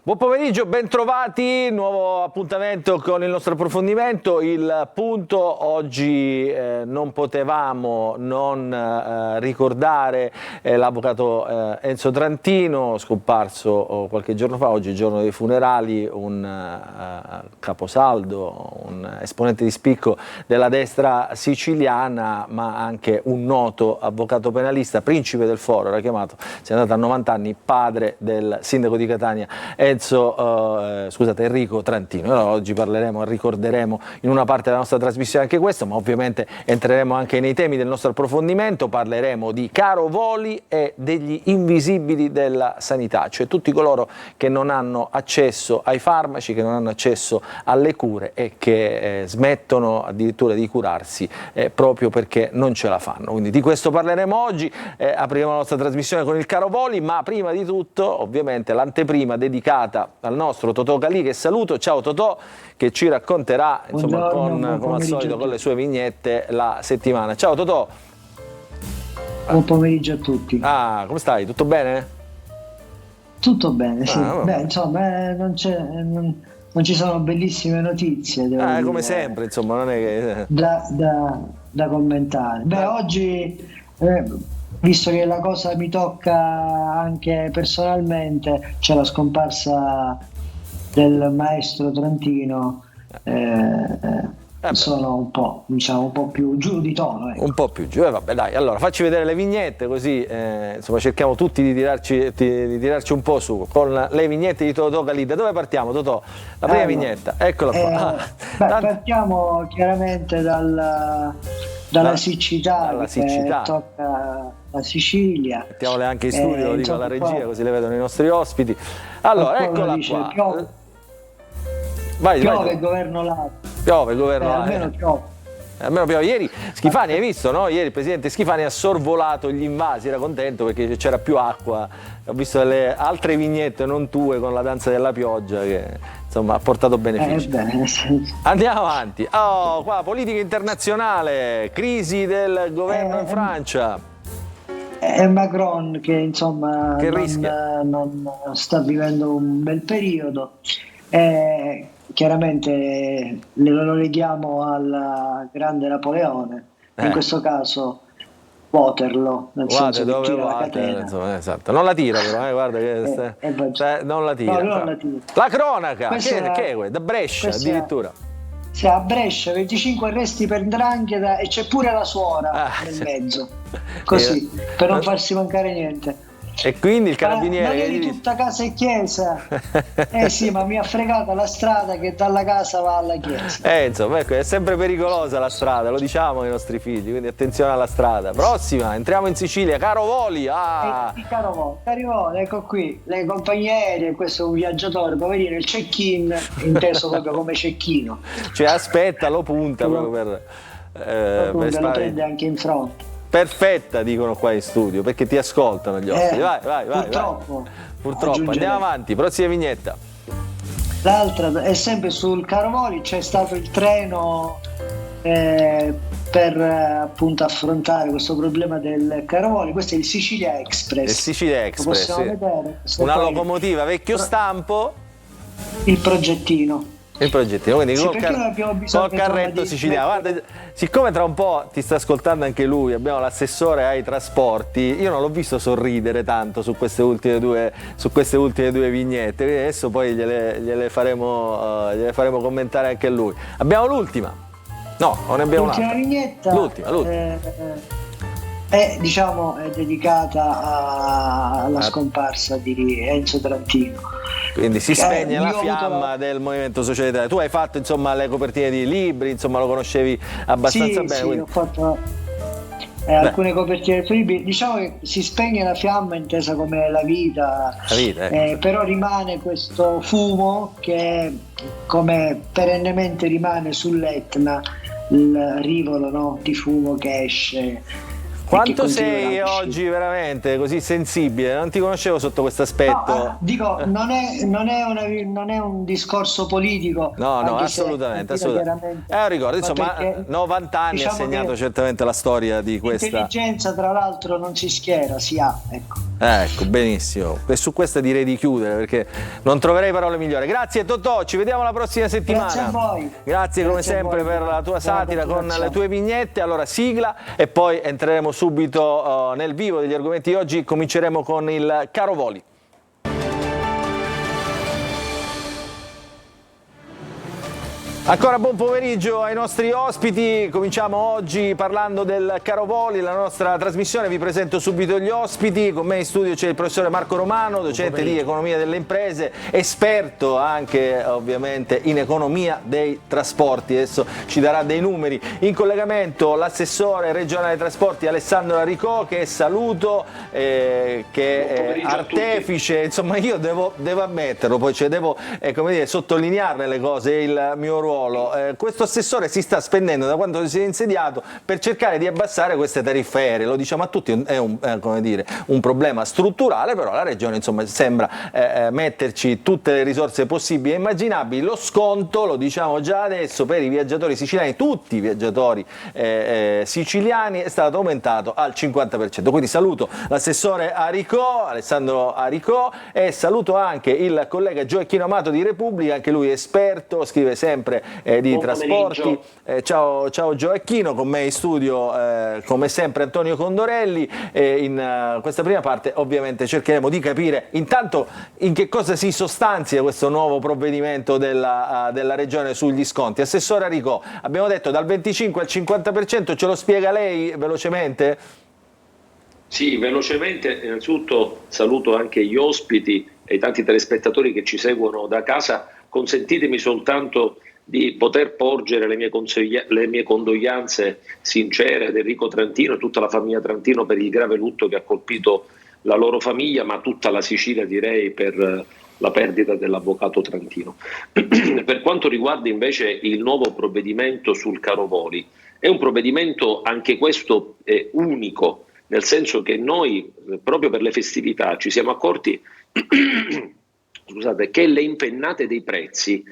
Buon pomeriggio, bentrovati, nuovo appuntamento con il nostro approfondimento. Il punto oggi non potevamo non ricordare l'avvocato Enzo Trantino, scomparso qualche giorno fa, oggi è il giorno dei funerali, un caposaldo, un esponente di spicco della destra siciliana, ma anche un noto avvocato penalista, principe del foro, era chiamato, si è andato a 90 anni, padre del sindaco di Catania, Enrico Trantino. Allora, oggi parleremo e ricorderemo in una parte della nostra trasmissione anche questo, ma ovviamente entreremo anche nei temi del nostro approfondimento, parleremo di caro voli e degli invisibili della sanità, cioè tutti coloro che non hanno accesso ai farmaci, che non hanno accesso alle cure e che smettono addirittura di curarsi proprio perché non ce la fanno. Quindi di questo parleremo oggi, apriremo la nostra trasmissione con il caro voli, ma prima di tutto ovviamente l'anteprima dedicata al nostro Totò Calì, che saluto. Ciao Totò, che ci racconterà insomma, come al solito con le sue vignette la settimana. Ciao Totò. Buon pomeriggio a tutti. Come stai? Tutto bene? Tutto bene, sì. Beh, insomma, non ci sono bellissime notizie, devo dire, come sempre, insomma, non è che... da commentare. Beh, oggi, visto che la cosa mi tocca anche personalmente, c'è la scomparsa del maestro Trantino, sono un po', diciamo, un po' più giù di tono. Ecco. Un po' più giù, vabbè dai, allora facci vedere le vignette così insomma cerchiamo tutti di tirarci un po' su con le vignette di Totò Calì. Da dove partiamo, Totò? La prima vignetta, eccola qua. Partiamo chiaramente dalla siccità, che tocca la Sicilia. Mettiamole anche in studio, lo dico alla regia, così le vedono i nostri ospiti. Allora, eccola qua. Piove governo là. Piove governo là. Almeno piove. Almeno piove. Ieri Schifani, hai visto, no? Ieri il presidente Schifani ha sorvolato gli invasi, era contento perché c'era più acqua. Ho visto delle altre vignette, non tue, con la danza della pioggia, che insomma ha portato benefici. Andiamo avanti. Qua politica internazionale, crisi del governo in Francia. È Macron che insomma che non sta vivendo un bel periodo. Chiaramente lo leghiamo al grande Napoleone, in questo caso Waterloo, nel senso che tira la catena. Insomma, esatto. Non la tira però, guarda che non la tira. No, non la tira. La cronaca, che è da Brescia addirittura. Sì, a Brescia 25 arresti per 'ndrangheta e c'è pure la suora nel mezzo, così, per non farsi mancare niente. E quindi il carabiniere... Ma vedi tutta casa e chiesa? Sì, ma mi ha fregato la strada che dalla casa va alla chiesa. Insomma, ecco, è sempre pericolosa la strada, lo diciamo ai nostri figli, quindi attenzione alla strada. Prossima, entriamo in Sicilia, caro voli. Caro voli, ecco qui, le compagnie aeree, questo è un viaggiatore, poverino, il check-in, inteso proprio come cecchino. Cioè aspetta, lo punta proprio per lo prende anche in fronte. Perfetta, dicono qua in studio, perché ti ascoltano gli ospiti. Vai. Purtroppo. Andiamo avanti, prossima vignetta. L'altra è sempre sul caro voli, c'è stato il treno per appunto affrontare questo problema del caro voli. Questo è il Sicilia Express. Il Sicilia Express, possiamo vedere. Una locomotiva vecchio stampo. Il progettino. Il progettino, quindi col carretto siciliano. Guarda, siccome tra un po' ti sta ascoltando anche lui, abbiamo l'assessore ai trasporti, io non l'ho visto sorridere tanto su queste ultime due vignette, quindi adesso poi gliele faremo commentare anche lui. Abbiamo l'ultima. No, non ne abbiamo l'ultima un'altra. Vignetta. L'ultima. È dedicata alla scomparsa di Enzo Trantino. Quindi si spegne la fiamma del movimento societario. Tu hai fatto insomma le copertine di libri, insomma lo conoscevi abbastanza bene. Sì, quindi... ho fatto alcune copertine di libri. Diciamo che si spegne la fiamma intesa come la vita, però rimane questo fumo che come perennemente rimane sull'Etna, il rivolo, no, di fumo che esce. Quanto sei oggi veramente così sensibile? Non ti conoscevo sotto questo aspetto. No, dico, non è un discorso politico. No, assolutamente. Ricordo, insomma, 90 anni ha segnato certamente la storia di questa. L'intelligenza, tra l'altro, non si schiera, si ha, ecco. Ecco, benissimo. E su questa direi di chiudere perché non troverei parole migliori. Grazie Totò, ci vediamo la prossima settimana. Grazie a voi. Grazie come sempre per la tua satira con le tue vignette. Allora sigla e poi entreremo subito nel vivo degli argomenti di oggi. Cominceremo con il caro voli. Ancora buon pomeriggio ai nostri ospiti, cominciamo oggi parlando del caro voli, la nostra trasmissione, vi presento subito gli ospiti, con me in studio c'è il professore Marco Romano, docente di economia delle imprese, esperto anche ovviamente in economia dei trasporti, adesso ci darà dei numeri. In collegamento l'assessore regionale dei trasporti Alessandro Aricò, che saluto, che è artefice, insomma io devo ammetterlo, poi devo come dire, sottolinearle le cose, il mio ruolo. Questo assessore si sta spendendo da quando si è insediato per cercare di abbassare queste tariffe aeree, lo diciamo a tutti, è come dire, un problema strutturale, però la regione insomma sembra metterci tutte le risorse possibili e immaginabili. Lo sconto, lo diciamo già adesso, per i viaggiatori siciliani, tutti i viaggiatori siciliani, è stato aumentato al 50%. Quindi saluto l'assessore Aricò, Alessandro Aricò, e saluto anche il collega Gioacchino Amato di Repubblica, anche lui esperto, scrive sempre di buon trasporti. Ciao Gioacchino, con me in studio come sempre Antonio Condorelli, in questa prima parte ovviamente cercheremo di capire intanto in che cosa si sostanzia questo nuovo provvedimento della regione sugli sconti. Assessore Aricò, abbiamo detto dal 25 al 50%, ce lo spiega lei velocemente? Sì, velocemente, innanzitutto saluto anche gli ospiti e i tanti telespettatori che ci seguono da casa. Consentitemi soltanto di poter porgere le mie condoglianze sincere ad Enrico Trantino e tutta la famiglia Trantino per il grave lutto che ha colpito la loro famiglia, ma tutta la Sicilia direi per la perdita dell'avvocato Trantino. Per quanto riguarda invece il nuovo provvedimento sul caro voli, è un provvedimento anche questo unico, nel senso che noi proprio per le festività ci siamo accorti scusate, che le impennate dei prezzi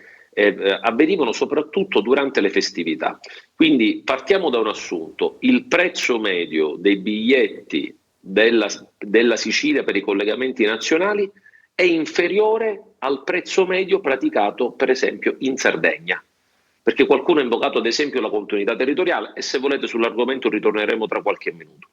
avvenivano soprattutto durante le festività. Quindi partiamo da un assunto: il prezzo medio dei biglietti della Sicilia per i collegamenti nazionali è inferiore al prezzo medio praticato per esempio in Sardegna, perché qualcuno ha invocato ad esempio la continuità territoriale, e se volete sull'argomento ritorneremo tra qualche minuto.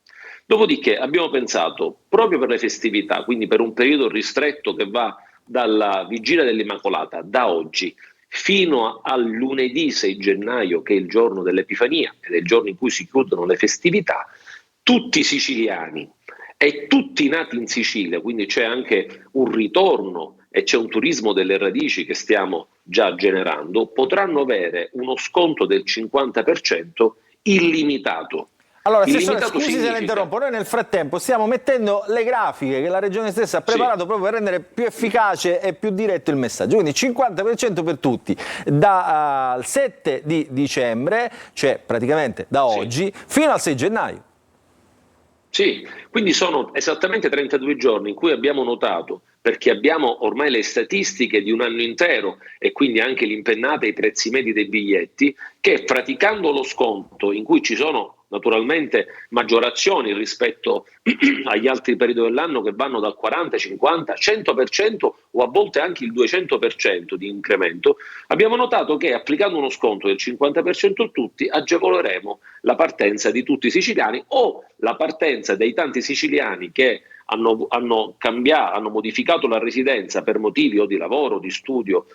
Dopodiché abbiamo pensato, proprio per le festività, quindi per un periodo ristretto che va dalla Vigilia dell'Immacolata, da oggi, fino al lunedì 6 gennaio, che è il giorno dell'Epifania ed è il giorno in cui si chiudono le festività, tutti i siciliani e tutti nati in Sicilia, quindi c'è anche un ritorno e c'è un turismo delle radici che stiamo già generando, potranno avere uno sconto del 50% illimitato. Allora, assessore, scusi se la interrompo, noi nel frattempo stiamo mettendo le grafiche che la regione stessa ha preparato proprio per rendere più efficace e più diretto il messaggio, quindi 50% per tutti, dal 7 di dicembre, cioè praticamente da oggi, fino al 6 gennaio. Sì, quindi sono esattamente 32 giorni in cui abbiamo notato, perché abbiamo ormai le statistiche di un anno intero e quindi anche l'impennata e i prezzi medi dei biglietti, che praticando lo sconto, in cui ci sono naturalmente maggiorazioni rispetto agli altri periodi dell'anno che vanno dal 40, 50, 100% o a volte anche il 200% di incremento, abbiamo notato che applicando uno sconto del 50% a tutti agevoleremo la partenza di tutti i siciliani o la partenza dei tanti siciliani che hanno modificato la residenza per motivi o di lavoro, di studio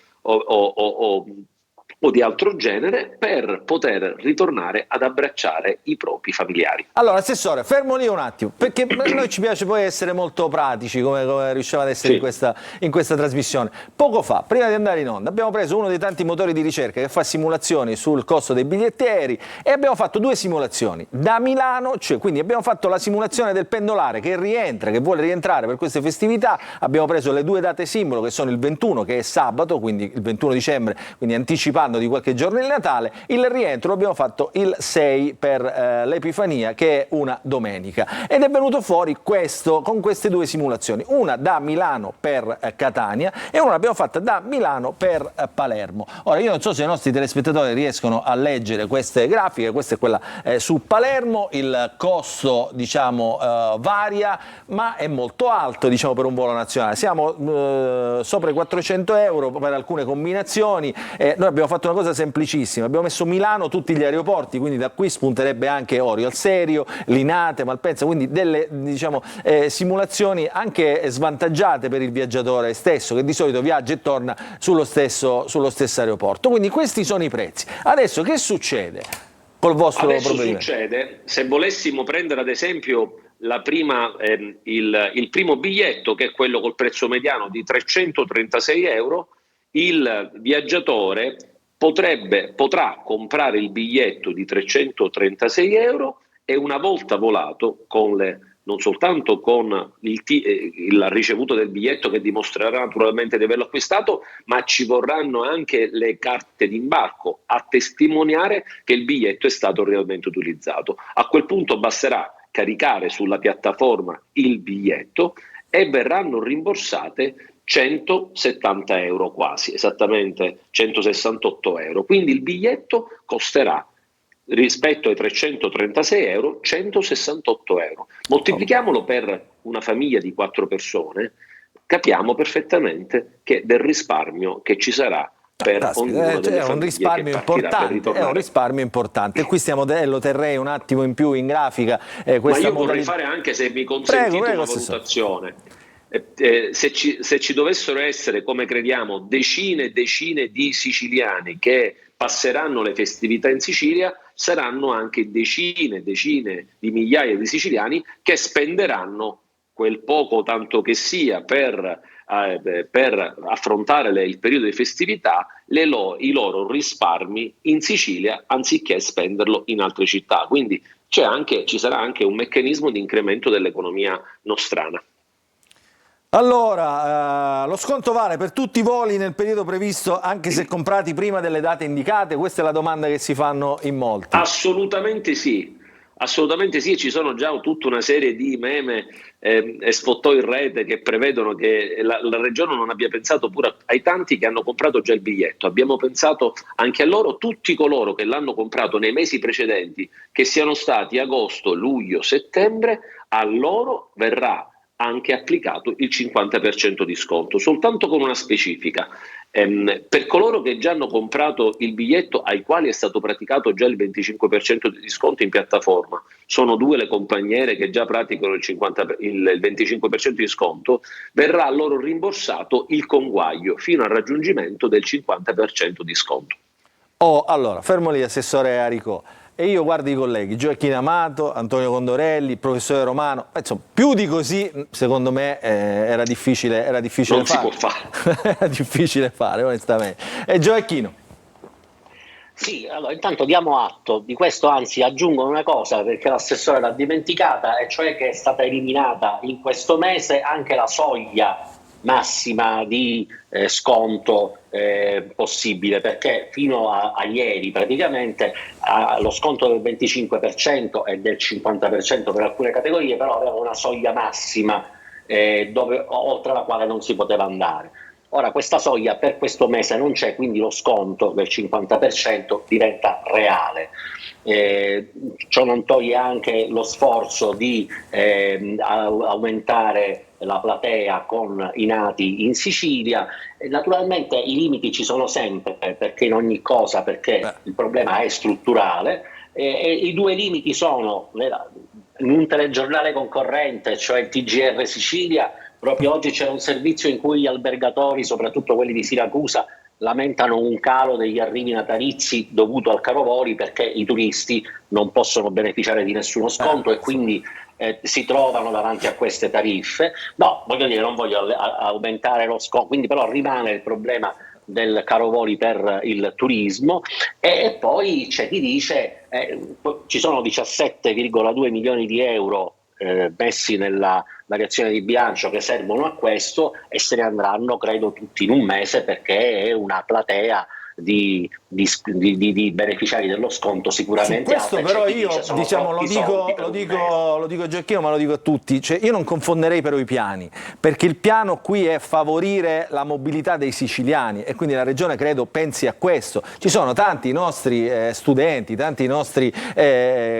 o di altro genere, per poter ritornare ad abbracciare i propri familiari. Allora, assessore, fermo lì un attimo, perché a noi ci piace poi essere molto pratici, come riusciamo ad essere in questa trasmissione. Poco fa, prima di andare in onda, abbiamo preso uno dei tanti motori di ricerca che fa simulazioni sul costo dei biglietti aerei e abbiamo fatto due simulazioni. Da Milano, cioè quindi abbiamo fatto la simulazione del pendolare che rientra, che vuole rientrare per queste festività, abbiamo preso le due date simbolo che sono il 21, che è sabato, quindi il 21 dicembre, quindi anticipato parlando di qualche giorno di Natale, il rientro abbiamo fatto il 6 per l'Epifania, che è una domenica, ed è venuto fuori questo con queste due simulazioni, una da Milano per Catania e una l'abbiamo fatta da Milano per Palermo. Ora io non so se i nostri telespettatori riescono a leggere queste grafiche, questa è quella su Palermo, il costo diciamo varia, ma è molto alto diciamo per un volo nazionale, siamo sopra i 400 euro per alcune combinazioni. Noi abbiamo fatto una cosa semplicissima, abbiamo messo Milano tutti gli aeroporti, quindi da qui spunterebbe anche Orio al Serio, Linate, Malpensa, quindi delle diciamo simulazioni anche svantaggiate per il viaggiatore stesso, che di solito viaggia e torna sullo stesso aeroporto. Quindi questi sono i prezzi. Adesso che succede col vostro provvedimento? Succede, se volessimo prendere ad esempio il primo biglietto, che è quello col prezzo mediano di 336 euro, il viaggiatore potrà comprare il biglietto di 336 euro e una volta volato, non soltanto con il ricevuto del biglietto che dimostrerà naturalmente di averlo acquistato, ma ci vorranno anche le carte d'imbarco a testimoniare che il biglietto è stato realmente utilizzato. A quel punto basterà caricare sulla piattaforma il biglietto e verranno rimborsate 170 euro quasi, esattamente 168 euro. Quindi il biglietto costerà, rispetto ai 336 euro, 168 euro. Moltiplichiamolo per una famiglia di 4 persone, capiamo perfettamente che del risparmio che ci sarà per ognuno delle è un risparmio importante, è un risparmio importante. E qui lo terrei un attimo in più in grafica. Ma io vorrei fare anche, se mi consentite, una valutazione. Se ci dovessero essere, come crediamo, decine e decine di siciliani che passeranno le festività in Sicilia, saranno anche decine e decine di migliaia di siciliani che spenderanno quel poco tanto che sia per affrontare il periodo di festività, i loro risparmi in Sicilia anziché spenderlo in altre città. Quindi ci sarà anche un meccanismo di incremento dell'economia nostrana. Allora, lo sconto vale per tutti i voli nel periodo previsto, anche se comprati prima delle date indicate? Questa è la domanda che si fanno in molti. Assolutamente sì. Assolutamente sì, ci sono già tutta una serie di meme e sfottò in rete che prevedono che la Regione non abbia pensato pure ai tanti che hanno comprato già il biglietto. Abbiamo pensato anche a loro, tutti coloro che l'hanno comprato nei mesi precedenti, che siano stati agosto, luglio, settembre, a loro verrà anche applicato il 50% di sconto, soltanto con una specifica. Per coloro che già hanno comprato il biglietto, ai quali è stato praticato già il 25% di sconto in piattaforma, sono 2 le compagniere che già praticano il 25% di sconto, verrà loro rimborsato il conguaglio fino al raggiungimento del 50% di sconto. Allora, fermo lì, Assessore Aricò. E io guardo i colleghi, Gioacchino Amato, Antonio Condorelli, il professore Romano, insomma, più di così secondo me era difficile non fare. Si può fare. Era difficile fare, onestamente. E Gioacchino? Sì, allora intanto diamo atto di questo, anzi aggiungo una cosa perché l'assessore l'ha dimenticata, e cioè che è stata eliminata in questo mese anche la soglia massima di sconto possibile, perché fino a ieri praticamente lo sconto del 25% e del 50% per alcune categorie, però aveva una soglia massima oltre la quale non si poteva andare. Ora questa soglia per questo mese non c'è, quindi lo sconto del 50% diventa reale. Ciò non toglie anche lo sforzo di aumentare la platea con i nati in Sicilia. Naturalmente i limiti ci sono sempre, perché in ogni cosa, perché il problema è strutturale, e i 2 limiti sono in un telegiornale concorrente, cioè il TGR Sicilia. Proprio oggi c'è un servizio in cui gli albergatori, soprattutto quelli di Siracusa, lamentano un calo degli arrivi natalizi dovuto al caro voli, perché i turisti non possono beneficiare di nessuno sconto e quindi si trovano davanti a queste tariffe. No, voglio dire, non voglio aumentare lo sconto, quindi però rimane il problema del caro voli per il turismo, e poi c'è chi dice ci sono 17,2 milioni di euro messi nella variazione di bilancio che servono a questo, e se ne andranno credo tutti in un mese, perché è una platea di beneficiari dello sconto sicuramente. Su questo però io lo dico Gioacchino, ma lo dico a tutti, cioè io non confonderei però i piani, perché il piano qui è favorire la mobilità dei siciliani e quindi la Regione credo pensi a questo. Ci sono tanti nostri studenti, tanti nostri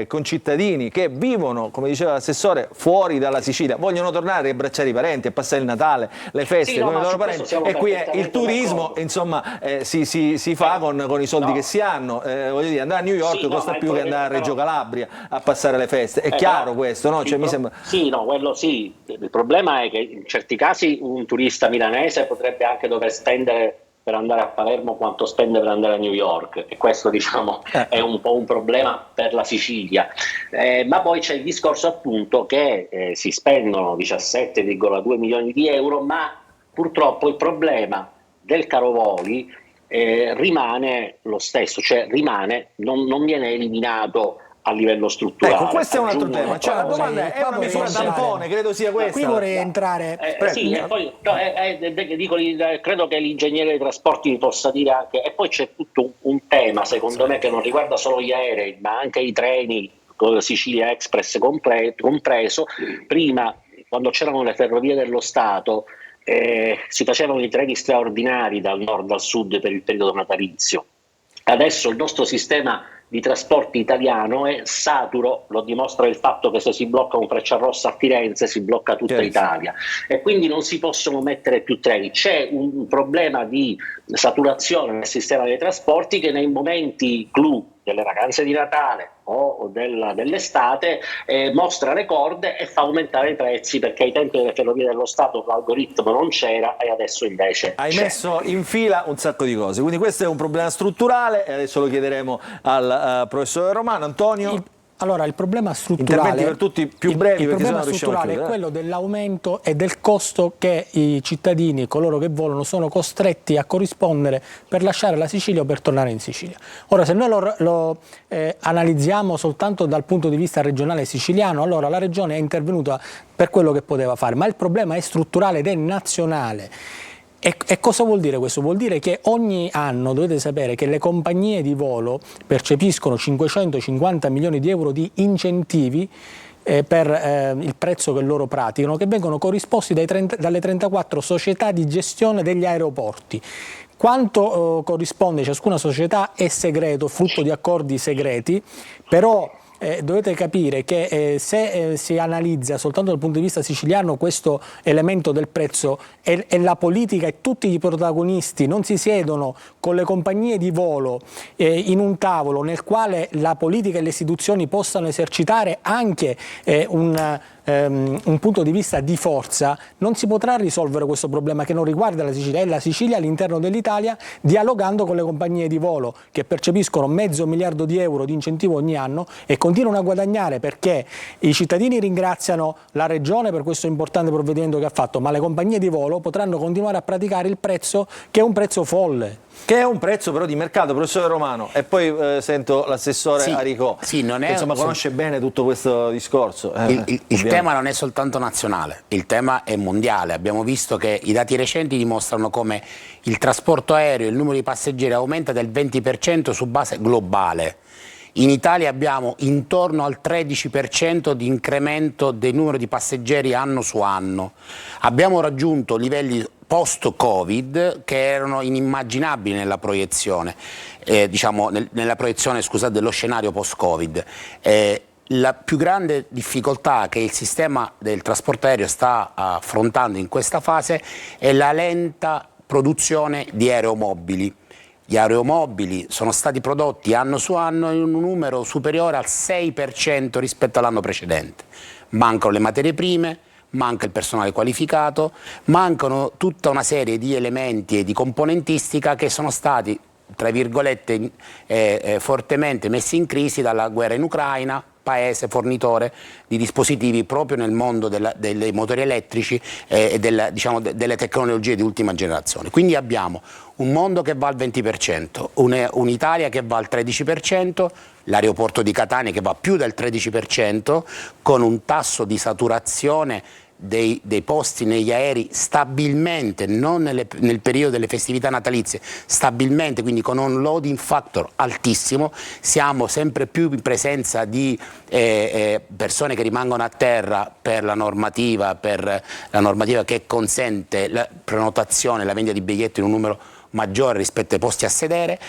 concittadini che vivono, come diceva l'assessore, fuori dalla Sicilia, vogliono tornare a riabbracciare i parenti, a passare il Natale, le feste con i loro parenti, e qui il turismo insomma si fa con i soldi che si hanno, voglio dire, andare a New York costa più che andare a Reggio Calabria a passare le feste, è chiaro questo, no? Cioè, mi sembra... Sì, no, quello sì, il problema è che in certi casi un turista milanese potrebbe anche dover spendere per andare a Palermo quanto spende per andare a New York, e questo diciamo è un po' un problema per la Sicilia, ma poi c'è il discorso appunto che si spendono 17,2 milioni di euro, ma purtroppo il problema del caro voli rimane lo stesso, cioè non viene eliminato a livello strutturale. Ecco, questo è un altro tema, cioè la domanda è una misura tampone, credo sia questa. Qui vorrei entrare... credo che l'ingegnere dei trasporti mi possa dire anche, e poi c'è tutto un tema secondo me che non riguarda solo gli aerei, ma anche i treni, Sicilia Express compreso. Prima, quando c'erano le ferrovie dello Stato, si facevano i treni straordinari dal nord al sud per il periodo natalizio. Adesso il nostro sistema di trasporti italiano è saturo, lo dimostra il fatto che se si blocca un Frecciarossa a Firenze si blocca tutta l'Italia, e quindi non si possono mettere più treni. C'è un problema di saturazione nel sistema dei trasporti che nei momenti clou delle vacanze di Natale o dell'estate mostra le corde e fa aumentare i prezzi, perché ai tempi delle ferrovie dello Stato l'algoritmo non c'era e adesso invece hai c'è. messo in fila un sacco di cose, quindi questo è un problema strutturale e adesso lo chiederemo al professore Romano. Antonio? Allora, il problema strutturale, interventi per tutti più brevi, il perché problema sennò riusciamo a strutturale è chiudere. quello dell'aumento e del costo che i cittadini e coloro che volano sono costretti a corrispondere per lasciare la Sicilia o per tornare in Sicilia. Ora, se noi lo analizziamo soltanto dal punto di vista regionale siciliano, allora la Regione è intervenuta per quello che poteva fare, ma il problema è strutturale ed è nazionale. E cosa vuol dire questo? Vuol dire che ogni anno dovete sapere che le compagnie di volo percepiscono 550 milioni di euro di incentivi per il prezzo che loro praticano, che vengono corrisposti dalle 34 società di gestione degli aeroporti. Quanto corrisponde ciascuna società è segreto, frutto di accordi segreti, però dovete capire che se si analizza soltanto dal punto di vista siciliano questo elemento del prezzo e la politica e tutti i protagonisti non si siedono con le compagnie di volo in un tavolo nel quale la politica e le istituzioni possano esercitare anche un punto di vista di forza, non si potrà risolvere questo problema che non riguarda la Sicilia, è la Sicilia all'interno dell'Italia, dialogando con le compagnie di volo che percepiscono $500 miliardi di euro di incentivo ogni anno e continuano a guadagnare, perché i cittadini ringraziano la Regione per questo importante provvedimento che ha fatto, ma le compagnie di volo potranno continuare a praticare il prezzo che è un prezzo folle. Che è un prezzo però di mercato, professore Romano, e poi sento l'assessore Aricò, non è, insomma conosce bene tutto questo discorso. Il tema non è soltanto nazionale, il tema è mondiale. Abbiamo visto che i dati recenti dimostrano come il trasporto aereo, il numero di passeggeri aumenta del 20% su base globale. In Italia abbiamo intorno al 13% di incremento del numero di passeggeri anno su anno. Abbiamo raggiunto livelli post-Covid che erano inimmaginabili nella proiezione, dello scenario post-Covid. La più grande difficoltà che il sistema del trasporto aereo sta affrontando in questa fase è la lenta produzione di aeromobili. Gli aeromobili sono stati prodotti anno su anno in un numero superiore al 6% rispetto all'anno precedente. Mancano le materie prime, manca il personale qualificato, mancano tutta una serie di elementi e di componentistica che sono stati, tra virgolette, fortemente messi in crisi dalla guerra in Ucraina, paese fornitore di dispositivi proprio nel mondo dei motori elettrici e delle tecnologie di ultima generazione. Quindi abbiamo un mondo che va al 20%, un'Italia che va al 13%, l'aeroporto di Catania che va più del 13%, con un tasso di saturazione dei posti negli aerei stabilmente, non nel periodo delle festività natalizie, stabilmente, quindi con un loading factor altissimo. Siamo sempre più in presenza di persone che rimangono a terra per la normativa che consente la prenotazione, la vendita di biglietti in un numero maggiore rispetto ai posti a sedere,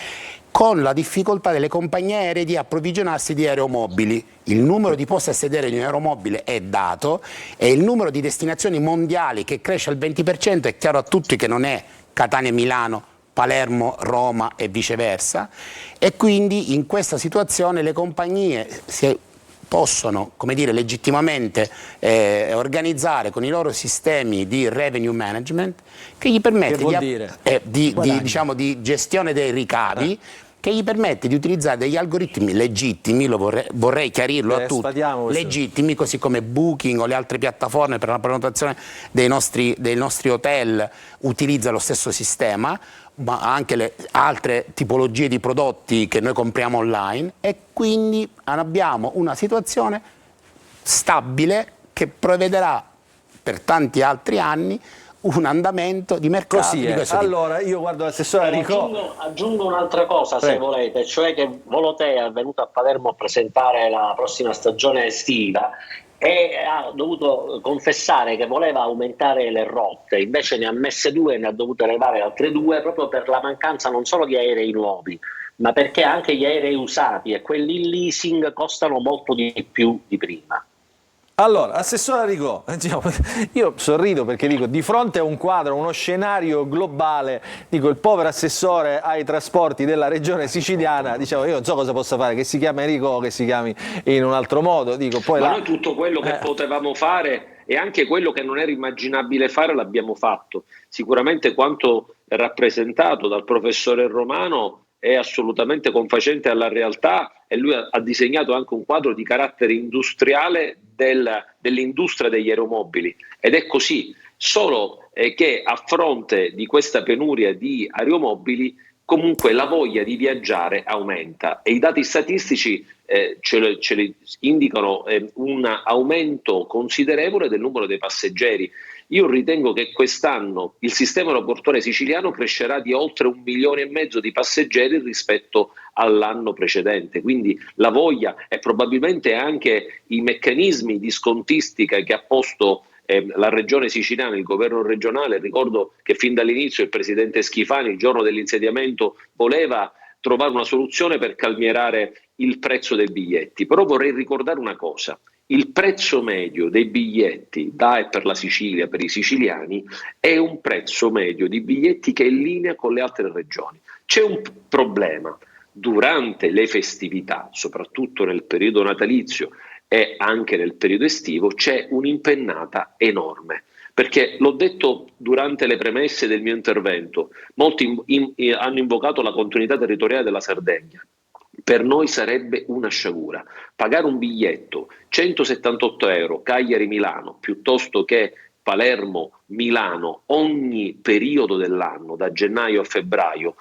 con la difficoltà delle compagnie aeree di approvvigionarsi di aeromobili. Il numero di posti a sedere di un aeromobile è dato e il numero di destinazioni mondiali che cresce al 20% è chiaro a tutti che non è Catania-Milano, Palermo-Roma e viceversa, e quindi in questa situazione le compagnie possono, come dire, legittimamente organizzare con i loro sistemi di revenue management che gli permette di gestione dei ricavi, che gli permette di utilizzare degli algoritmi legittimi, vorrei chiarirlo a tutti, legittimi, così come Booking o le altre piattaforme per la prenotazione dei nostri hotel utilizza lo stesso sistema, ma anche le altre tipologie di prodotti che noi compriamo online, e quindi abbiamo una situazione stabile che prevederà per tanti altri anni un andamento di mercato. Così è. Allora io guardo l'assessore Aricò. Aggiungo un'altra cosa, se volete, cioè che Volotea è venuto a Palermo a presentare la prossima stagione estiva e ha dovuto confessare che voleva aumentare le rotte, invece ne ha messe 2 e ne ha dovute elevare altre 2 proprio per la mancanza non solo di aerei nuovi, ma perché anche gli aerei usati e quelli in leasing costano molto di più di prima. Allora, assessore Aricò, io sorrido perché dico, di fronte a un quadro, uno scenario globale, dico, il povero assessore ai trasporti della regione siciliana, diciamo, io non so cosa possa fare, che si chiami Aricò, che si chiami in un altro modo, dico, poi noi tutto quello che potevamo fare e anche quello che non era immaginabile fare l'abbiamo fatto. Sicuramente quanto rappresentato dal professore Romano è assolutamente confacente alla realtà, e lui ha disegnato anche un quadro di carattere industriale dell'industria degli aeromobili, ed è così, solo che a fronte di questa penuria di aeromobili comunque la voglia di viaggiare aumenta, e i dati statistici ce le indicano un aumento considerevole del numero dei passeggeri. Io ritengo che quest'anno il sistema aeroportuale siciliano crescerà di oltre 1,5 milioni di passeggeri rispetto all'anno precedente, quindi la voglia e probabilmente anche i meccanismi di scontistica che ha posto la regione siciliana, il governo regionale. Ricordo che fin dall'inizio il presidente Schifani, il giorno dell'insediamento, voleva trovare una soluzione per calmierare il prezzo dei biglietti, però vorrei ricordare una cosa: il prezzo medio dei biglietti da e per la Sicilia, per i siciliani, è un prezzo medio di biglietti che è in linea con le altre regioni. C'è un problema: durante le festività, soprattutto nel periodo natalizio e anche nel periodo estivo, c'è un'impennata enorme. Perché l'ho detto durante le premesse del mio intervento, molti hanno invocato la continuità territoriale della Sardegna. Per noi sarebbe una sciagura pagare un biglietto 178 euro Cagliari-Milano piuttosto che Palermo-Milano ogni periodo dell'anno, da gennaio a febbraio.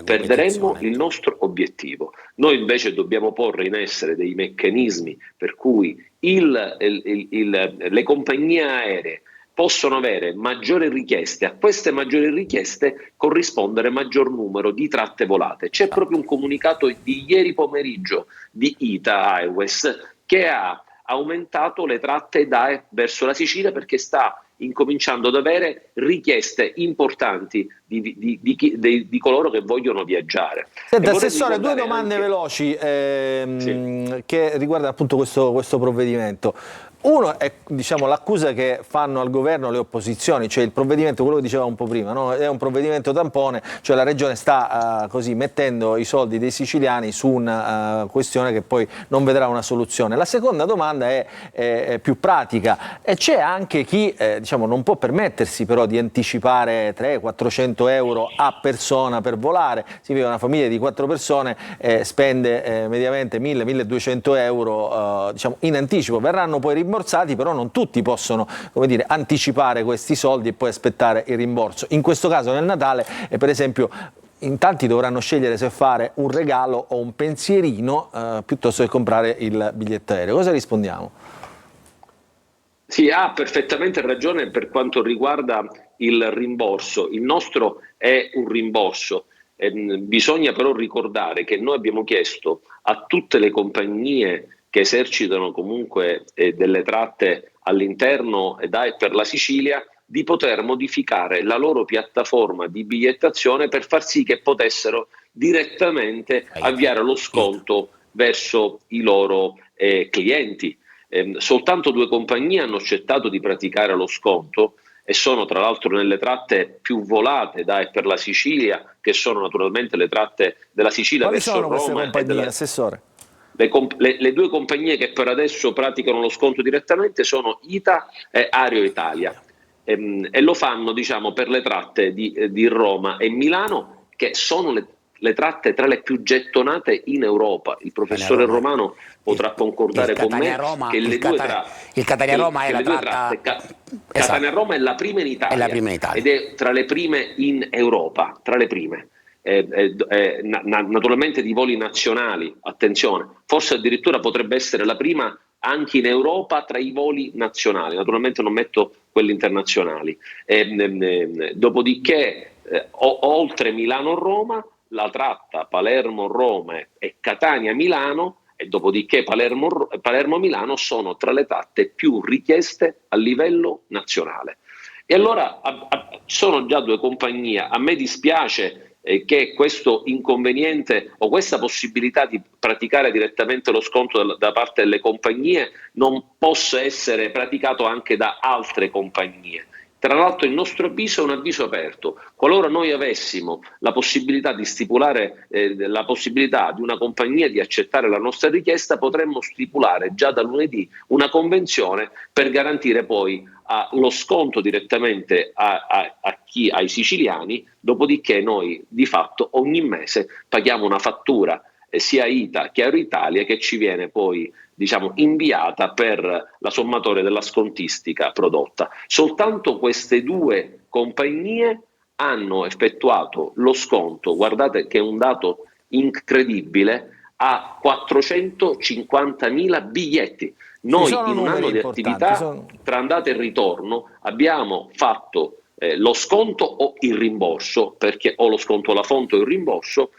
Perderemmo il nostro obiettivo. Noi invece dobbiamo porre in essere dei meccanismi per cui le compagnie aeree possono avere maggiori richieste, a queste maggiori richieste corrispondere maggior numero di tratte volate. C'è proprio un comunicato di ieri pomeriggio di ITA Airways che ha aumentato le tratte verso la Sicilia, perché sta incominciando ad avere richieste importanti di coloro che vogliono viaggiare. Senta, assessore, 2 domande veloci che riguardano appunto questo provvedimento. Uno è, diciamo, l'accusa che fanno al governo le opposizioni, cioè il provvedimento, quello che diceva un po' prima, no? È un provvedimento tampone, cioè la regione sta così mettendo i soldi dei siciliani su una questione che poi non vedrà una soluzione. La seconda domanda è più pratica, e c'è anche chi diciamo, non può permettersi però di anticipare 300-400 euro a persona per volare. Si vede una famiglia di 4 persone spende mediamente 1000-1200 euro diciamo, in anticipo, verranno poi rimborsati, però non tutti possono, come dire, anticipare questi soldi e poi aspettare il rimborso. In questo caso nel Natale, per esempio, in tanti dovranno scegliere se fare un regalo o un pensierino piuttosto che comprare il biglietto aereo. Cosa rispondiamo? Sì, ha perfettamente ragione per quanto riguarda il rimborso. Il nostro è un rimborso. Bisogna però ricordare che noi abbiamo chiesto a tutte le compagnie che esercitano comunque delle tratte all'interno e per la Sicilia di poter modificare la loro piattaforma di bigliettazione per far sì che potessero direttamente avviare lo sconto verso i loro clienti. Soltanto 2 compagnie hanno accettato di praticare lo sconto e sono tra l'altro nelle tratte più volate da e per la Sicilia, che sono naturalmente le tratte della Sicilia Quali verso sono queste Roma compagnie, Assessore? Le 2 compagnie che per adesso praticano lo sconto direttamente sono ITA e Aereo Italia, e lo fanno, diciamo, per le tratte di Roma e Milano, che sono le tratte tra le più gettonate in Europa. Il professore Romano potrà concordare con me che le due tratte, il Catania-Roma è la tratta, Catania-Roma è la prima in Italia, ed è tra le prime in Europa, tra le prime. Naturalmente di voli nazionali, attenzione, forse addirittura potrebbe essere la prima anche in Europa tra i voli nazionali, naturalmente non metto quelli internazionali. Dopodiché oltre Milano-Roma, la tratta Palermo-Roma e Catania-Milano, e dopodiché Palermo-Milano sono tra le tratte più richieste a livello nazionale. E allora sono già 2 compagnie. A me dispiace che questo inconveniente o questa possibilità di praticare direttamente lo sconto da parte delle compagnie non possa essere praticato anche da altre compagnie. Tra l'altro il nostro avviso è un avviso aperto. Qualora noi avessimo la possibilità di stipulare la possibilità di una compagnia di accettare la nostra richiesta, potremmo stipulare già da lunedì una convenzione per garantire poi lo sconto direttamente ai siciliani, dopodiché noi di fatto ogni mese paghiamo una fattura sia ITA che Aeroitalia, che ci viene poi, diciamo, inviata per la sommatoria della scontistica prodotta. Soltanto queste 2 compagnie hanno effettuato lo sconto, guardate che è un dato incredibile, a 450.000 biglietti. Noi in un anno di attività, tra andata e ritorno, abbiamo fatto lo sconto o il rimborso, perché o lo sconto alla fonte o il rimborso,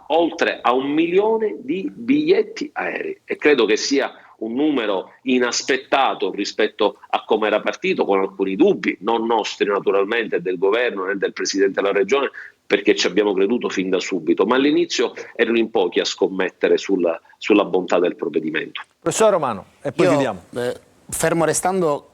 oltre a 1 milione di biglietti aerei, e credo che sia un numero inaspettato rispetto a come era partito, con alcuni dubbi, non nostri naturalmente, del governo né del Presidente della Regione, perché ci abbiamo creduto fin da subito, ma all'inizio erano in pochi a scommettere sulla bontà del provvedimento. Professor Romano, e poi chiudiamo. Fermo restando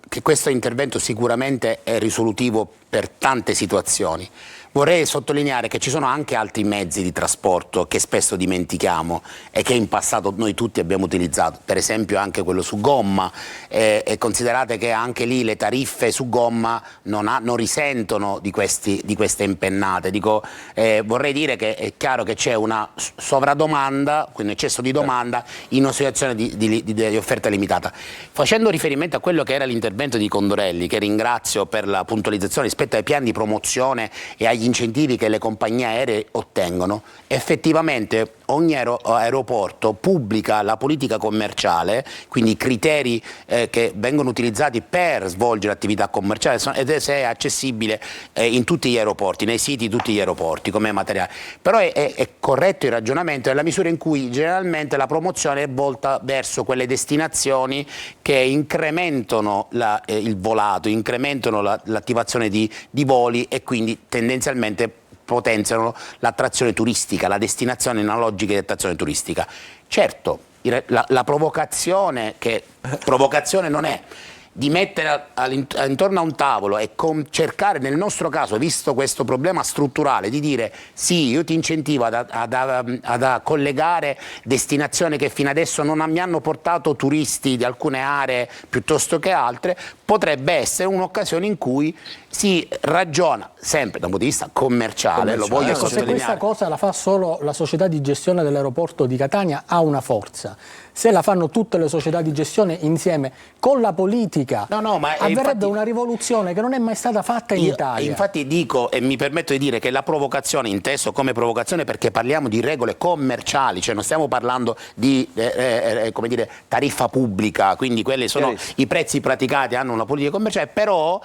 che questo intervento sicuramente è risolutivo per tante situazioni, vorrei sottolineare che ci sono anche altri mezzi di trasporto che spesso dimentichiamo e che in passato noi tutti abbiamo utilizzato, per esempio anche quello su gomma, e considerate che anche lì le tariffe su gomma non risentono di queste impennate. Vorrei dire che è chiaro che c'è una sovradomanda, quindi eccesso di domanda in una situazione di offerta limitata. Facendo riferimento a quello che era l'intervento di Condorelli, che ringrazio per la puntualizzazione rispetto ai piani di promozione e agli incentivi che le compagnie aeree ottengono, effettivamente ogni aeroporto pubblica la politica commerciale, quindi i criteri che vengono utilizzati per svolgere attività commerciale, ed se è accessibile in tutti gli aeroporti, nei siti di tutti gli aeroporti come materiale. Però è corretto il ragionamento nella misura in cui generalmente la promozione è volta verso quelle destinazioni che incrementano il volato, incrementano l'attivazione di voli e quindi tendenzialmente potenziano l'attrazione turistica, la destinazione in una logica di attrazione turistica. Certo, la provocazione, che provocazione non è, di mettere intorno a un tavolo e cercare, nel nostro caso, visto questo problema strutturale, di dire sì, io ti incentivo ad collegare destinazioni che fino adesso non mi hanno portato turisti di alcune aree piuttosto che altre, potrebbe essere un'occasione in cui si ragiona sempre da un punto di vista commerciale. Lo voglio sottolineare. Se questa cosa la fa solo la società di gestione dell'aeroporto di Catania, ha una forza. se la fanno tutte le società di gestione insieme con la politica, avverrebbe infatti una rivoluzione che non è mai stata fatta in Italia. Infatti dico, e mi permetto di dire, che la provocazione, inteso come provocazione perché parliamo di regole commerciali, cioè non stiamo parlando di come dire, tariffa pubblica, quindi quelli sono i prezzi praticati, hanno una politica commerciale, però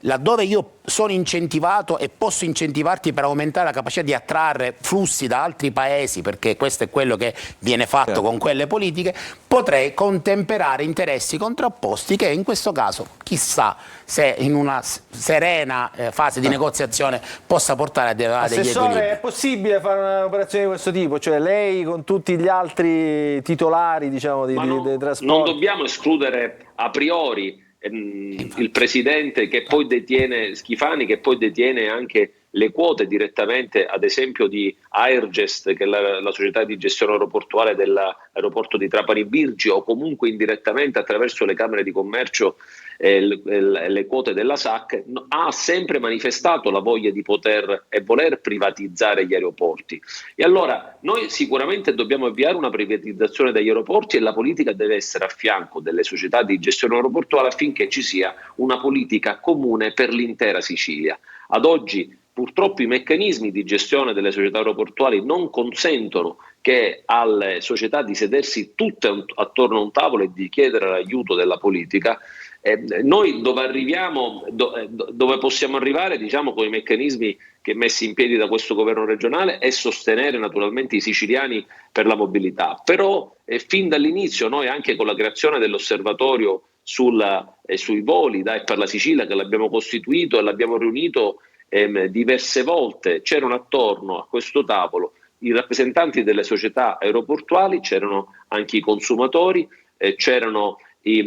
laddove io sono incentivato e posso incentivarti per aumentare la capacità di attrarre flussi da altri paesi, perché questo è quello che viene fatto con quelle politiche, potrei contemperare interessi contrapposti che in questo caso chissà se in una serena fase di negoziazione possa portare a degli equilibri. Assessore, è possibile fare un'operazione di questo tipo? Cioè lei con tutti gli altri titolari, diciamo, di trasporto? Non dobbiamo escludere a priori il presidente che poi detiene, Schifani, che poi detiene anche le quote direttamente, ad esempio, di Airgest, che è la società di gestione aeroportuale dell'aeroporto di Trapani Birgi, o comunque indirettamente attraverso le camere di commercio le quote della SAC, ha sempre manifestato la voglia di poter e voler privatizzare gli aeroporti. E allora noi sicuramente dobbiamo avviare una privatizzazione degli aeroporti, e la politica deve essere a fianco delle società di gestione aeroportuale affinché ci sia una politica comune per l'intera Sicilia. Ad oggi purtroppo i meccanismi di gestione delle società aeroportuali non consentono che alle società di sedersi tutte attorno a un tavolo e di chiedere l'aiuto della politica. Noi dove possiamo arrivare, diciamo, con i meccanismi che messi in piedi da questo governo regionale, è sostenere naturalmente i siciliani per la mobilità. Però fin dall'inizio noi, anche con la creazione dell'osservatorio sui voli per la Sicilia, che l'abbiamo costituito e l'abbiamo riunito diverse volte, c'erano attorno a questo tavolo i rappresentanti delle società aeroportuali, c'erano anche i consumatori, c'erano i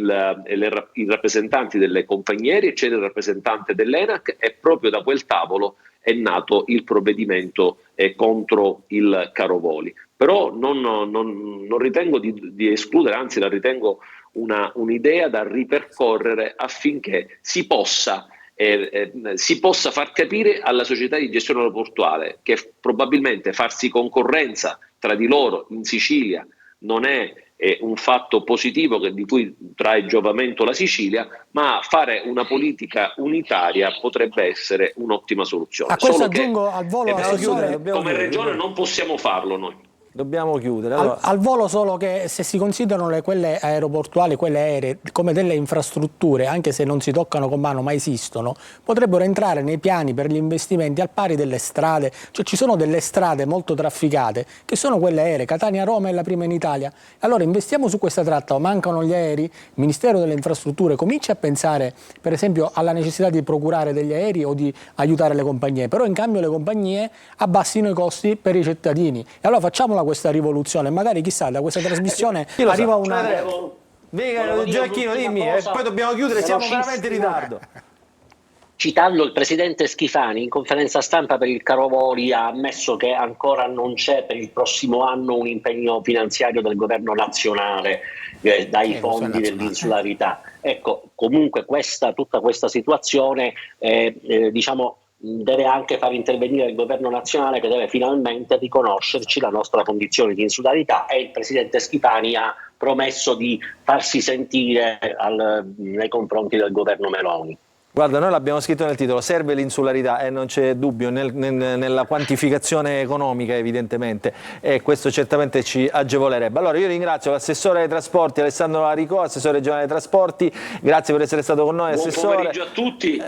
rappresentanti delle compagnieri, c'era il rappresentante dell'ENAC, e proprio da quel tavolo è nato il provvedimento contro il caro voli. Però non ritengo di escludere, anzi la ritengo un'idea da ripercorrere affinché si possa far capire alla società di gestione aeroportuale che probabilmente farsi concorrenza tra di loro in Sicilia non è un fatto positivo di cui trae giovamento la Sicilia, ma fare una politica unitaria potrebbe essere un'ottima soluzione. A questo aggiungo al volo, come regione non possiamo farlo noi. Dobbiamo chiudere. Allora. Al volo solo che se si considerano quelle aeroportuali, quelle aeree, come delle infrastrutture, anche se non si toccano con mano ma esistono, potrebbero entrare nei piani per gli investimenti al pari delle strade. Cioè ci sono delle strade molto trafficate che sono quelle aeree. Catania-Roma è la prima in Italia. Allora investiamo su questa tratta, mancano gli aerei, il Ministero delle Infrastrutture comincia a pensare per esempio alla necessità di procurare degli aerei o di aiutare le compagnie, però in cambio le compagnie abbassino i costi per i cittadini. E allora facciamola questa rivoluzione, magari chissà da questa trasmissione arriva una... Gioacchino, dimmi, poi dobbiamo chiudere, siamo veramente in ritardo. Citando il presidente Schifani, in conferenza stampa per il caro voli ha ammesso che ancora non c'è per il prossimo anno un impegno finanziario del governo nazionale dai fondi dell'insularità. Ecco, comunque tutta questa situazione diciamo deve anche far intervenire il governo nazionale, che deve finalmente riconoscerci la nostra condizione di insularità, e il presidente Schifani ha promesso di farsi sentire nei confronti del governo Meloni. Guarda, noi l'abbiamo scritto nel titolo, serve l'insularità, e non c'è dubbio nella quantificazione economica evidentemente, e questo certamente ci agevolerebbe. Allora io ringrazio l'assessore ai trasporti Alessandro Laricò, assessore regionale ai trasporti, grazie per essere stato con noi. Buon assessore. Pomeriggio a tutti,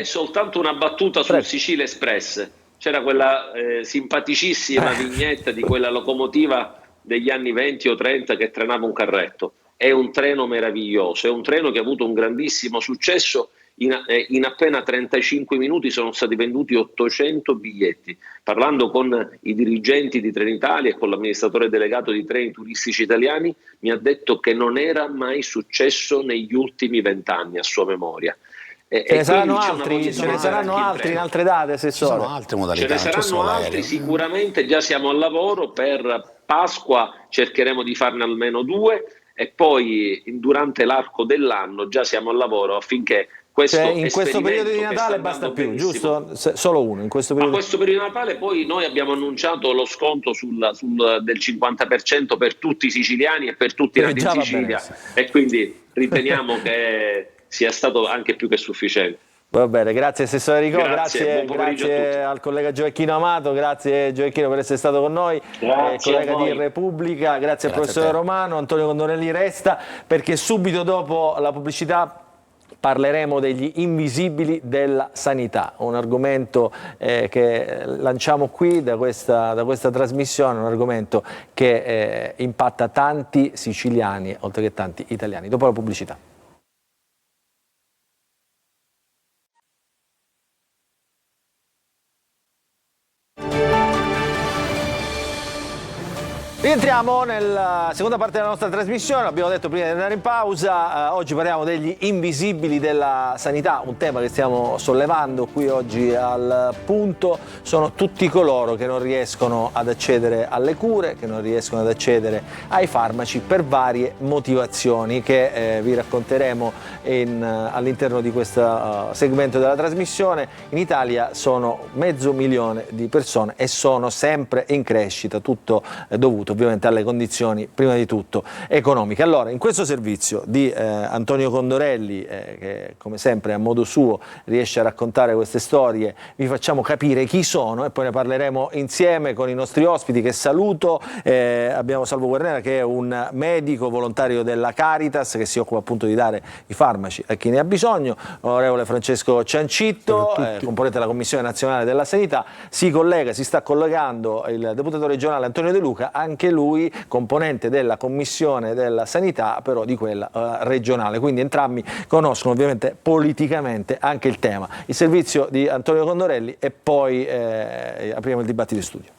soltanto una battuta sul Sicilia Express. C'era quella simpaticissima vignetta di quella locomotiva degli anni 20 o 30 che trenava un carretto. È un treno meraviglioso, è un treno che ha avuto un grandissimo successo. In appena 35 minuti sono stati venduti 800 biglietti. Parlando con i dirigenti di Trenitalia e con l'amministratore delegato di Treni Turistici Italiani, mi ha detto che non era mai successo negli ultimi 20 anni, a sua memoria. Ce ne saranno altri in altre date, assessore? Ci sono altre modalità. Ce ne saranno altri, sicuramente già siamo al lavoro. Per Pasqua cercheremo di farne almeno 2. E poi durante l'arco dell'anno già siamo al lavoro affinché Questo in questo periodo di esperimento Natale che sta basta andando più, benissimo. giusto? Solo uno in questo A periodo. questo periodo di Natale poi noi abbiamo annunciato lo sconto del 50% per tutti i siciliani e per tutti i nati in Già va Sicilia, benissimo. e quindi riteniamo che sia stato anche più che sufficiente. Va bene, grazie Assessore Rico, Grazie, buon pomeriggio a tutti. grazie al collega Gioacchino Amato, grazie Gioacchino per essere stato con noi, collega di Repubblica, grazie al professore Romano. Antonio Condorelli resta, perché subito dopo la pubblicità parleremo degli invisibili della sanità, un argomento che lanciamo qui da questa trasmissione, un argomento che impatta tanti siciliani oltre che tanti italiani. Dopo la pubblicità. Rientriamo nella seconda parte della nostra trasmissione, l'abbiamo detto prima di andare in pausa, oggi parliamo degli invisibili della sanità, un tema che stiamo sollevando qui oggi al Punto. Sono tutti coloro che non riescono ad accedere alle cure, che non riescono ad accedere ai farmaci per varie motivazioni che vi racconteremo all'interno di questo segmento della trasmissione. In Italia sono 500.000 di persone e sono sempre in crescita, tutto dovuto ovviamente alle condizioni prima di tutto economiche. Allora, in questo servizio di Antonio Condorelli, che come sempre a modo suo riesce a raccontare queste storie, vi facciamo capire chi sono e poi ne parleremo insieme con i nostri ospiti, che saluto. Abbiamo Salvo Guarnera, che è un medico volontario della Caritas, che si occupa appunto di dare i farmaci a chi ne ha bisogno. Onorevole Francesco Ciancitto, componente della Commissione Nazionale della Sanità. Si sta collegando il deputato regionale Antonio De Luca, anche lui componente della Commissione della Sanità, però di quella regionale. Quindi entrambi conoscono ovviamente politicamente anche il tema. Il servizio di Antonio Condorelli e poi apriamo il dibattito in studio.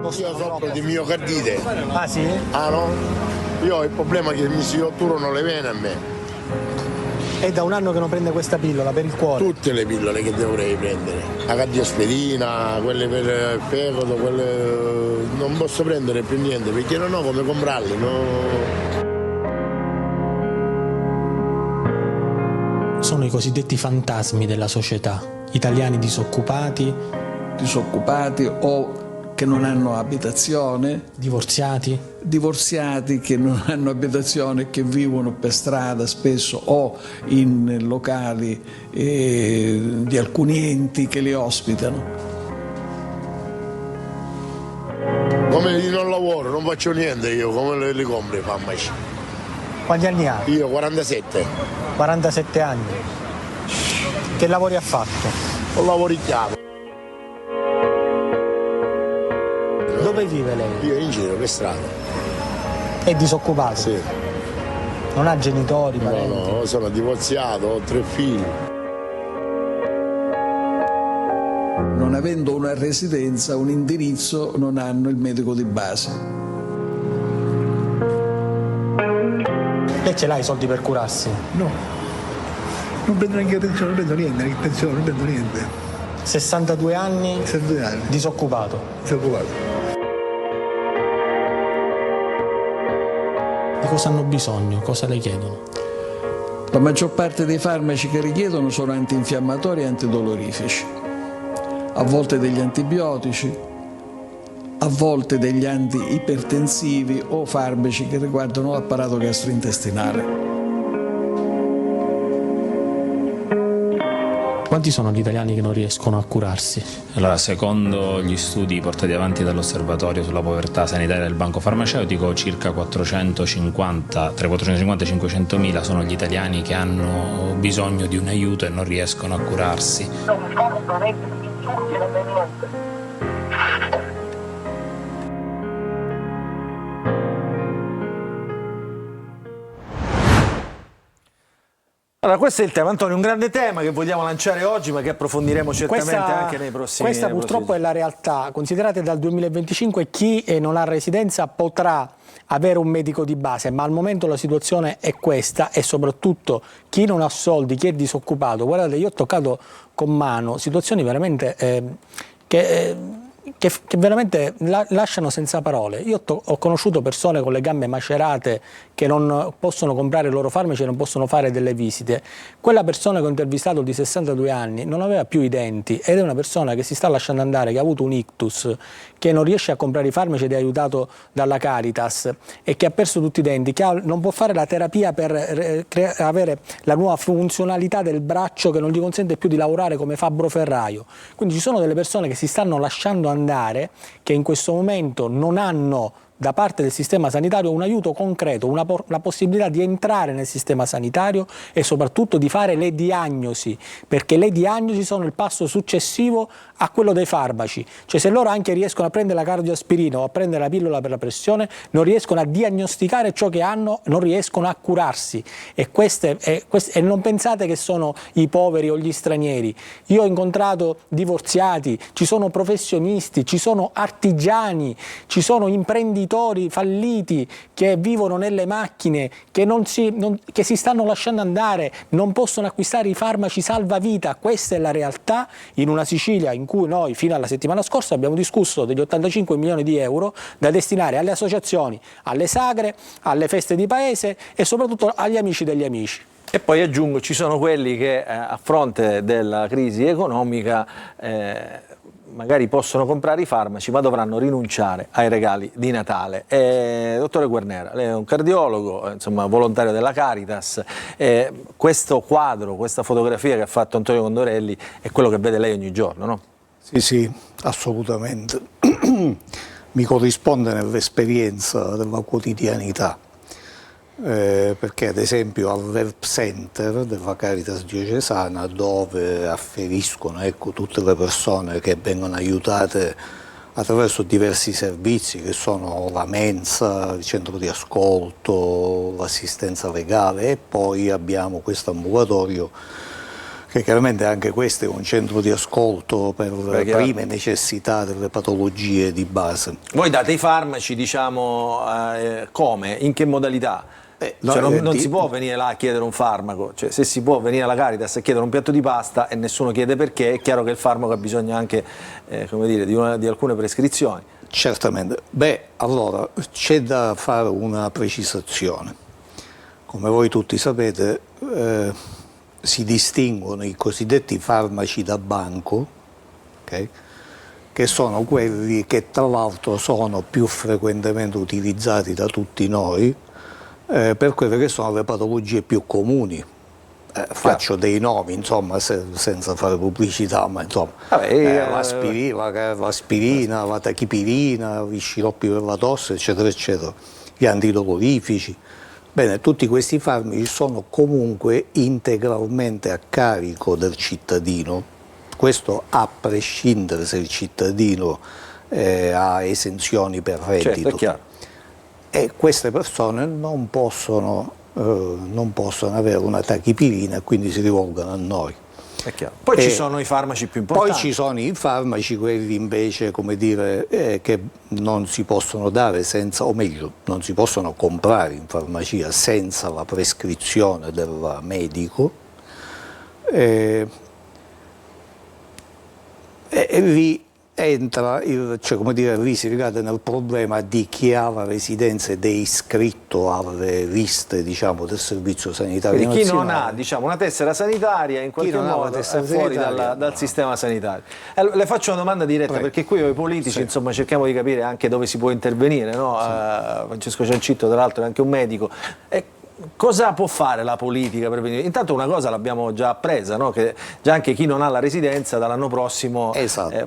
Io soffro di miocardite. Ah sì? Ah no? Io ho il problema che mi si otturano le vene a me. È da un anno che non prende questa pillola per il cuore? Tutte le pillole che dovrei prendere. La cardiospirina, quelle per il fegato, quelle non posso prendere più niente perché non ho come comprarle. Sono i cosiddetti fantasmi della società, italiani disoccupati o che non hanno abitazione, divorziati che non hanno abitazione, che vivono per strada spesso o in locali di alcuni enti che li ospitano. Come non lavoro, non faccio niente io, come li compro i farmaci? Quanti anni ha? Io 47. 47 anni. Che lavori ha fatto? Ho lavoricchiato. Dove vive lei? Io in giro per strada. È disoccupato? Sì. Non ha genitori, parenti? No, sono divorziato, ho 3 figli. Non avendo una residenza, un indirizzo, non hanno il medico di base. Lei ce l'ha i soldi per curarsi? No, non prendo neanche pensione, non prendo niente, pensione, non prendo niente. 62 anni? 62 anni. Disoccupato? Disoccupato. Di cosa hanno bisogno? Cosa le chiedono? La maggior parte dei farmaci che richiedono sono antinfiammatori e antidolorifici, a volte degli antibiotici, a volte degli antiipertensivi o farmaci che riguardano l'apparato gastrointestinale. Quanti sono gli italiani che non riescono a curarsi? Allora, secondo gli studi portati avanti dall'Osservatorio sulla povertà sanitaria del Banco Farmaceutico, circa 450, tra 450 e 500.000 sono gli italiani che hanno bisogno di un aiuto e non riescono a curarsi. Allora, questo è il tema, Antonio, un grande tema che vogliamo lanciare oggi, ma che approfondiremo certamente anche nei prossimi giorni. Questa purtroppo è la realtà. Considerate, dal 2025 chi non ha residenza potrà avere un medico di base, ma al momento la situazione è questa, e soprattutto chi non ha soldi, chi è disoccupato. Guardate, io ho toccato con mano situazioni veramente che che veramente lasciano senza parole. Io ho conosciuto persone con le gambe macerate che non possono comprare i loro farmaci e non possono fare delle visite. Quella persona che ho intervistato di 62 anni non aveva più i denti ed è una persona che si sta lasciando andare, che ha avuto un ictus, che non riesce a comprare i farmaci ed è aiutato dalla Caritas e che ha perso tutti i denti, che non può fare la terapia per avere la nuova funzionalità del braccio che non gli consente più di lavorare come fabbro ferraio. Quindi ci sono delle persone che si stanno lasciando andare, che in questo momento non hanno da parte del sistema sanitario un aiuto concreto, la possibilità di entrare nel sistema sanitario e soprattutto di fare le diagnosi, perché le diagnosi sono il passo successivo a quello dei farmaci. Cioè, se loro anche riescono a prendere la cardioaspirina o a prendere la pillola per la pressione, non riescono a diagnosticare ciò che hanno, non riescono a curarsi. E non pensate che sono i poveri o gli stranieri. Io ho incontrato divorziati, ci sono professionisti, ci sono artigiani, ci sono imprenditori falliti che vivono nelle macchine, che si stanno lasciando andare, non possono acquistare i farmaci salvavita. Questa è la realtà in una Sicilia in cui noi fino alla settimana scorsa abbiamo discusso degli 85 milioni di euro da destinare alle associazioni, alle sagre, alle feste di paese e soprattutto agli amici degli amici. E poi aggiungo, ci sono quelli che a fronte della crisi economica magari possono comprare i farmaci ma dovranno rinunciare ai regali di Natale. Dottore Guarnera, lei è un cardiologo, insomma volontario della Caritas, questo quadro, questa fotografia che ha fatto Antonio Condorelli è quello che vede lei ogni giorno, no? Sì, assolutamente. Mi corrisponde nell'esperienza della quotidianità. Perché ad esempio al Verb Center della Caritas diocesana, dove afferiscono tutte le persone che vengono aiutate attraverso diversi servizi che sono la mensa, il centro di ascolto, l'assistenza legale, e poi abbiamo questo ambulatorio che chiaramente anche questo è un centro di ascolto per le prime necessità delle patologie di base. Voi date i farmaci, diciamo, come? In che modalità? Non si può venire là a chiedere un farmaco, cioè, se si può venire alla Caritas a chiedere un piatto di pasta e nessuno chiede perché, è chiaro che il farmaco ha bisogno anche come dire, di alcune prescrizioni. Certamente. Allora c'è da fare una precisazione. Come voi tutti sapete si distinguono i cosiddetti farmaci da banco, okay? Che sono quelli che tra l'altro sono più frequentemente utilizzati da tutti noi per quelle che sono le patologie più comuni. Faccio dei nomi, insomma, senza fare pubblicità, ma insomma, l'aspirina, la tachipirina, gli sciroppi per la tosse, eccetera, eccetera, gli antidolorifici. Bene, tutti questi farmaci sono comunque integralmente a carico del cittadino, questo a prescindere se il cittadino ha esenzioni per reddito. Certo, è chiaro. E queste persone non possono avere una tachipirina e quindi si rivolgono a noi. È chiaro. Poi ci sono i farmaci più importanti. Poi ci sono i farmaci, quelli invece, come dire, che non si possono dare senza, o meglio, non si possono comprare in farmacia senza la prescrizione del medico. E lì entra, cioè come dire, lì si ricade nel problema di chi ha la residenza ed è iscritto alle liste, diciamo, del servizio sanitario Quindi nazionale. chi non ha, diciamo, una tessera sanitaria in qualche modo è fuori dal sistema sanitario. Le faccio una domanda diretta, perché qui noi politici insomma cerchiamo di capire anche dove si può intervenire, no? Francesco Ciancitto tra l'altro è anche un medico. Cosa può fare la politica per venire? Intanto una cosa l'abbiamo già appresa, no? Che già anche chi non ha la residenza dall'anno prossimo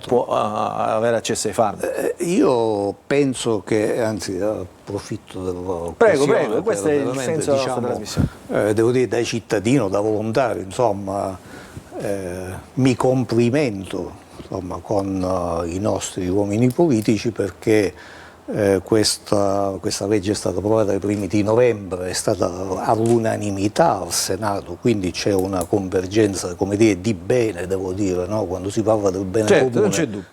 può avere accesso ai farmaci. Io penso che, anzi approfitto dell'occasione, prego, questo è il senso della nostra trasmissione. Devo dire, da cittadino, da volontario, insomma, mi complimento, insomma, con i nostri uomini politici, perché questa legge è stata approvata ai primi di novembre, è stata all'unanimità al Senato, quindi c'è una convergenza, come dire, di bene, devo dire, no? Quando si parla del bene comune non c'è dubbio.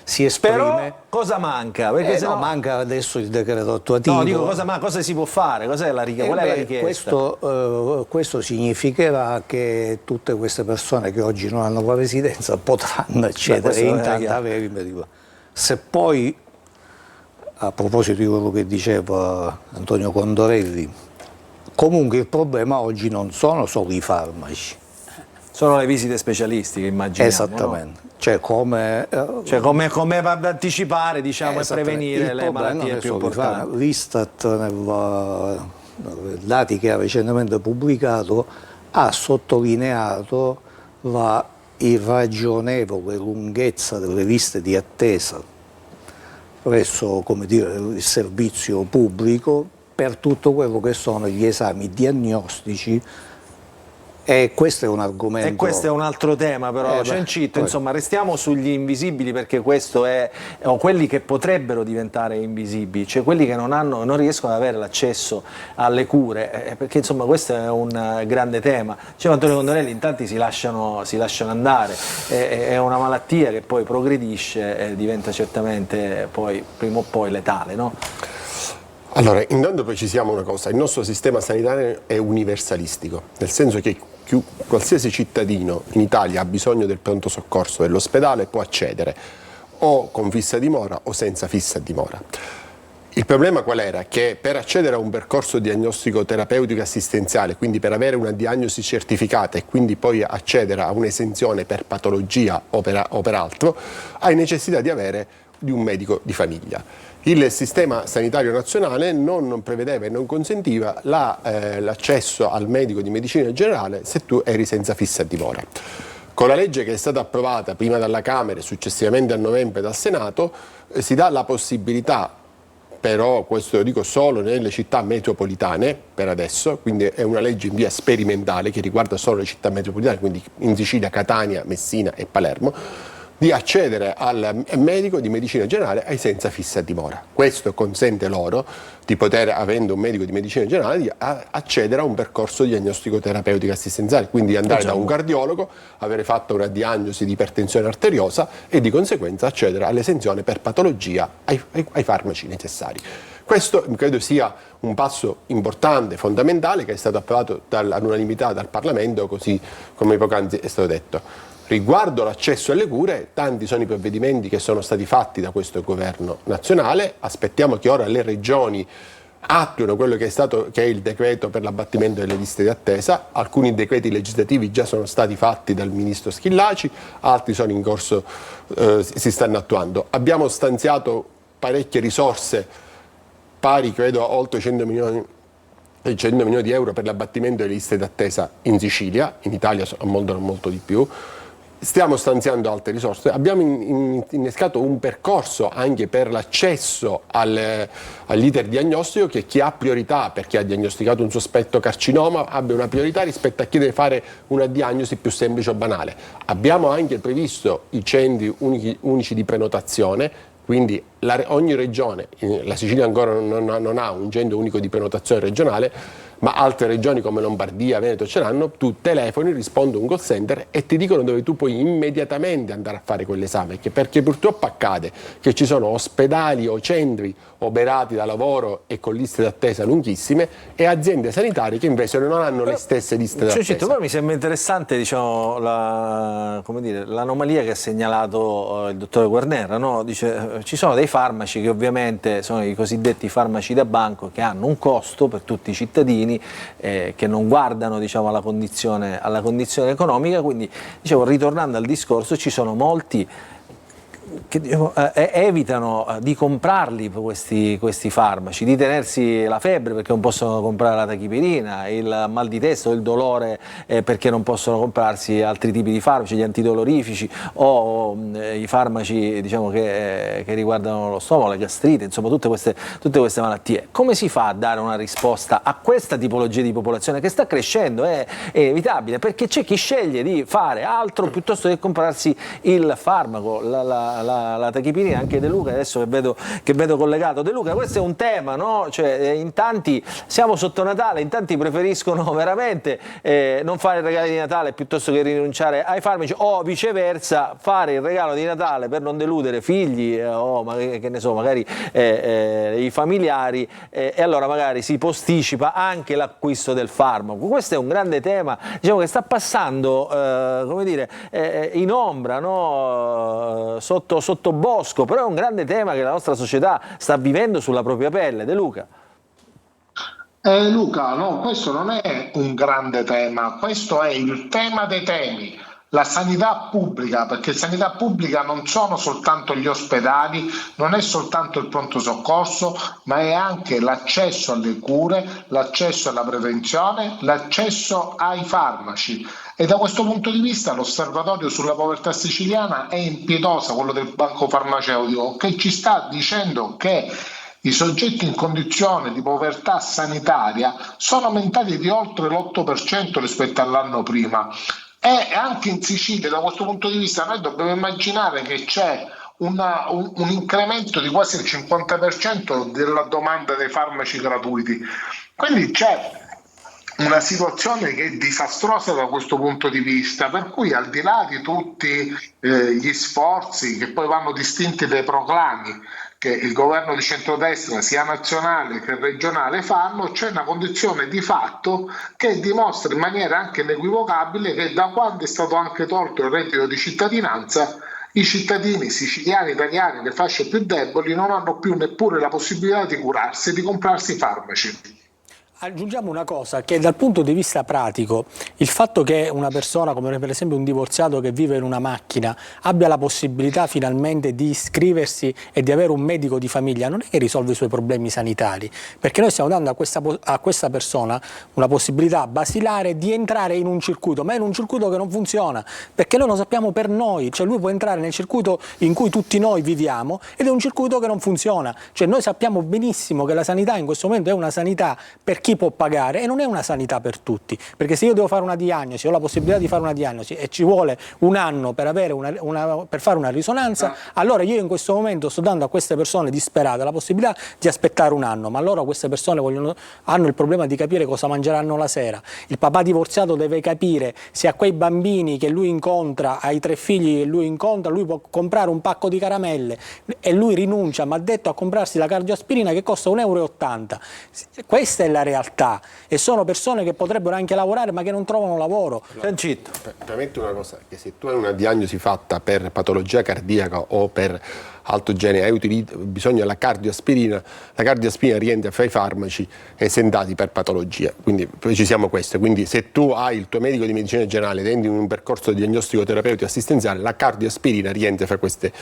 Si esprime. Però cosa manca? Perché no, manca adesso il decreto attuativo. No, dico cosa si può fare? Qual è la richiesta? Questo significherà che tutte queste persone che oggi non hanno la residenza potranno accedere e intanto avere il medico. Se poi, a proposito di quello che diceva Antonio Condorelli, comunque il problema oggi non sono solo i farmaci. Sono le visite specialistiche, immaginiamo. Esattamente. No? Cioè come anticipare, diciamo, e prevenire le malattie più importanti. L'Istat, nei dati che ha recentemente pubblicato, ha sottolineato la irragionevole lunghezza delle liste di attesa presso, come dire, il servizio pubblico per tutto quello che sono gli esami diagnostici. E questo è un argomento. E questo è un altro tema, però, Cencitto, insomma, restiamo sugli invisibili, perché questo è, o quelli che potrebbero diventare invisibili, cioè quelli che non riescono ad avere l'accesso alle cure, perché insomma questo è un grande tema. Diceva Antonio Condorelli, in tanti si lasciano andare, è una malattia che poi progredisce e diventa certamente poi, prima o poi, letale, no? Allora, intanto precisiamo una cosa, il nostro sistema sanitario è universalistico, nel senso che qualsiasi cittadino in Italia ha bisogno del pronto soccorso dell'ospedale può accedere, o con fissa dimora o senza fissa dimora. Il problema qual era? Che per accedere a un percorso diagnostico terapeutico assistenziale, quindi per avere una diagnosi certificata e quindi poi accedere a un'esenzione per patologia o per altro, hai necessità di un medico di famiglia. Il sistema sanitario nazionale non prevedeva e non consentiva l'accesso al medico di medicina generale se tu eri senza fissa dimora. Con la legge che è stata approvata prima dalla Camera e successivamente a novembre dal Senato, si dà la possibilità, però questo lo dico solo nelle città metropolitane per adesso, quindi è una legge in via sperimentale che riguarda solo le città metropolitane, quindi in Sicilia, Catania, Messina e Palermo, di accedere al medico di medicina generale ai senza fissa dimora. Questo consente loro di poter, avendo un medico di medicina generale, di accedere a un percorso diagnostico terapeutico assistenziale, quindi andare da un cardiologo, avere fatto una diagnosi di ipertensione arteriosa e di conseguenza accedere all'esenzione per patologia ai farmaci necessari. Questo credo sia un passo importante, fondamentale, che è stato approvato all'unanimità dal Parlamento, così come poc'anzi è stato detto. Riguardo l'accesso alle cure, tanti sono i provvedimenti che sono stati fatti da questo governo nazionale, aspettiamo che ora le regioni attuino quello che è il decreto per l'abbattimento delle liste di attesa. Alcuni decreti legislativi già sono stati fatti dal ministro Schillaci, altri sono in corso, si stanno attuando. Abbiamo stanziato parecchie risorse, pari credo a oltre 100 milioni di euro per l'abbattimento delle liste d'attesa in Sicilia, in Italia molto di più. Stiamo stanziando altre risorse, abbiamo innescato un percorso anche per l'accesso all'iter diagnostico, che chi ha priorità, perché ha diagnosticato un sospetto carcinoma, abbia una priorità rispetto a chi deve fare una diagnosi più semplice o banale. Abbiamo anche previsto i centri unici di prenotazione, quindi ogni regione, la Sicilia ancora non ha un centro unico di prenotazione regionale, ma altre regioni come Lombardia, Veneto ce l'hanno. Tu telefoni, risponde un call center e ti dicono dove tu puoi immediatamente andare a fare quell'esame, perché purtroppo accade che ci sono ospedali o centri oberati da lavoro e con liste d'attesa lunghissime e aziende sanitarie che invece non hanno le stesse liste d'attesa. Però mi sembra interessante, diciamo, l'anomalia che ha segnalato il dottore Guarnera, no? Dice, ci sono dei farmaci che ovviamente sono i cosiddetti farmaci da banco, che hanno un costo per tutti i cittadini, che non guardano, diciamo, alla condizione economica, quindi, dicevo, ritornando al discorso, ci sono molti che evitano di comprarli questi farmaci, di tenersi la febbre perché non possono comprare la tachipirina, il mal di testa o il dolore perché non possono comprarsi altri tipi di farmaci, gli antidolorifici o i farmaci, diciamo, che riguardano lo stomaco, la gastrite, insomma tutte queste malattie. Come si fa a dare una risposta a questa tipologia di popolazione che sta crescendo? È inevitabile, perché c'è chi sceglie di fare altro piuttosto che comprarsi il farmaco, la tachipirina. Anche De Luca, adesso che vedo collegato. De Luca, questo è un tema, no? Cioè, in tanti siamo sotto Natale, in tanti preferiscono veramente non fare il regalo di Natale piuttosto che rinunciare ai farmaci, o viceversa fare il regalo di Natale per non deludere figli o che ne so, magari i familiari, e allora magari si posticipa anche l'acquisto del farmaco. Questo è un grande tema, diciamo, che sta passando come dire, in ombra, no? Sotto sottobosco, però è un grande tema che la nostra società sta vivendo sulla propria pelle. De Luca. Luca, no, questo non è un grande tema, questo è il tema dei temi. La sanità pubblica, perché sanità pubblica non sono soltanto gli ospedali, non è soltanto il pronto soccorso, ma è anche l'accesso alle cure, l'accesso alla prevenzione, l'accesso ai farmaci. E da questo punto di vista l'osservatorio sulla povertà siciliana è impietoso, quello del Banco Farmaceutico, che ci sta dicendo che i soggetti in condizione di povertà sanitaria sono aumentati di oltre l'8% rispetto all'anno prima. E anche in Sicilia, da questo punto di vista, noi dobbiamo immaginare che c'è un incremento di quasi il 50% della domanda dei farmaci gratuiti. Quindi c'è una situazione che è disastrosa da questo punto di vista, per cui al di là di tutti gli sforzi che poi vanno distinti dai proclami che il governo di centrodestra sia nazionale che regionale fanno, c'è una condizione di fatto che dimostra in maniera anche inequivocabile che da quando è stato anche tolto il reddito di cittadinanza i cittadini siciliani, italiani, le fasce più deboli non hanno più neppure la possibilità di curarsi e di comprarsi i farmaci. Aggiungiamo una cosa, che dal punto di vista pratico il fatto che una persona, come per esempio un divorziato che vive in una macchina, abbia la possibilità finalmente di iscriversi e di avere un medico di famiglia, non è che risolve i suoi problemi sanitari, perché noi stiamo dando a questa persona una possibilità basilare di entrare in un circuito, ma in un circuito che non funziona, perché noi lo sappiamo per noi, cioè lui può entrare nel circuito in cui tutti noi viviamo ed è un circuito che non funziona, cioè noi sappiamo benissimo che la sanità in questo momento è una sanità per chi può pagare e non è una sanità per tutti, perché se io devo fare una diagnosi, ho la possibilità di fare una diagnosi e ci vuole un anno per avere per fare una risonanza, allora io in questo momento sto dando a queste persone disperate la possibilità di aspettare un anno, ma allora queste persone hanno il problema di capire cosa mangeranno la sera. Il papà divorziato deve capire se a quei bambini che lui incontra, ai 3 figli che lui incontra, lui può comprare un pacco di caramelle e lui rinuncia, ma ha detto, a comprarsi la cardioaspirina che costa 1,80 euro. Questa è la realtà e sono persone che potrebbero anche lavorare ma che non trovano lavoro. Sancito. Permetto una cosa, che se tu hai una diagnosi fatta per patologia cardiaca o per alto genere, hai bisogno della cardioaspirina, la cardioaspirina rientra fra i farmaci esentati per patologia, quindi precisiamo questo, quindi se tu hai il tuo medico di medicina generale dentro in un percorso diagnostico terapeutico assistenziale, la cardioaspirina rientra fra queste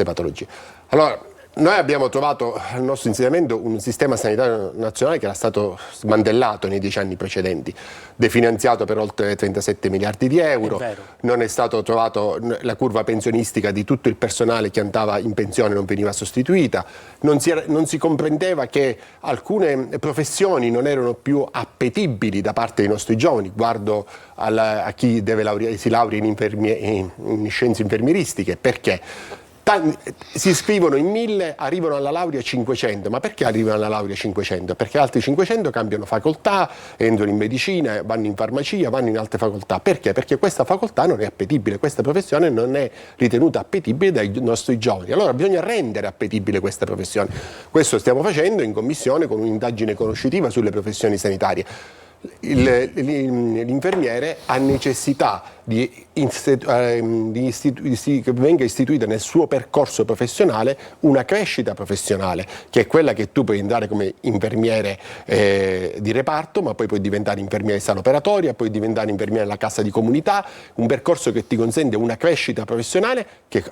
patologie. Allora, noi abbiamo trovato al nostro insediamento un sistema sanitario nazionale che era stato smantellato nei 10 anni precedenti, definanziato per oltre 37 miliardi di euro, non è stato trovato, la curva pensionistica di tutto il personale che andava in pensione non veniva sostituita, non si comprendeva che alcune professioni non erano più appetibili da parte dei nostri giovani, guardo a chi si laurea in scienze infermieristiche, perché? Si iscrivono in 1000, arrivano alla laurea 500, ma perché arrivano alla laurea 500? Perché altri 500 cambiano facoltà, entrano in medicina, vanno in farmacia, vanno in altre facoltà. Perché? Perché questa facoltà non è appetibile, questa professione non è ritenuta appetibile dai nostri giovani. Allora bisogna rendere appetibile questa professione. Questo stiamo facendo in commissione con un'indagine conoscitiva sulle professioni sanitarie. L'infermiere ha necessità che venga istituita nel suo percorso professionale una crescita professionale, che è quella che tu puoi andare come infermiere di reparto, ma poi puoi diventare infermiere di sala operatoria, puoi diventare infermiere della cassa di comunità, un percorso che ti consente una crescita professionale che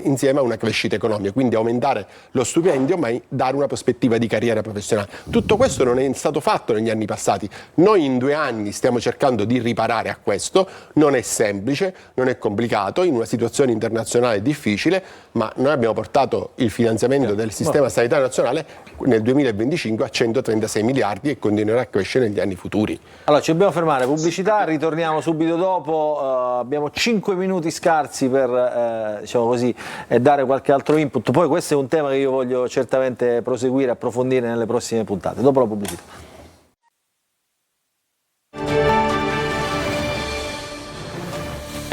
insieme a una crescita economica, quindi aumentare lo stipendio ma dare una prospettiva di carriera professionale. Tutto questo non è stato fatto negli anni passati. Noi in 2 anni stiamo cercando di riparare a questo, non è semplice, non è complicato, in una situazione internazionale difficile, ma noi abbiamo portato il finanziamento del sistema sanitario nazionale nel 2025 a 136 miliardi e continuerà a crescere negli anni futuri. Allora ci dobbiamo fermare, pubblicità, ritorniamo subito dopo, abbiamo 5 minuti scarsi per diciamo così, dare qualche altro input, poi questo è un tema che io voglio certamente proseguire, approfondire nelle prossime puntate, dopo la pubblicità.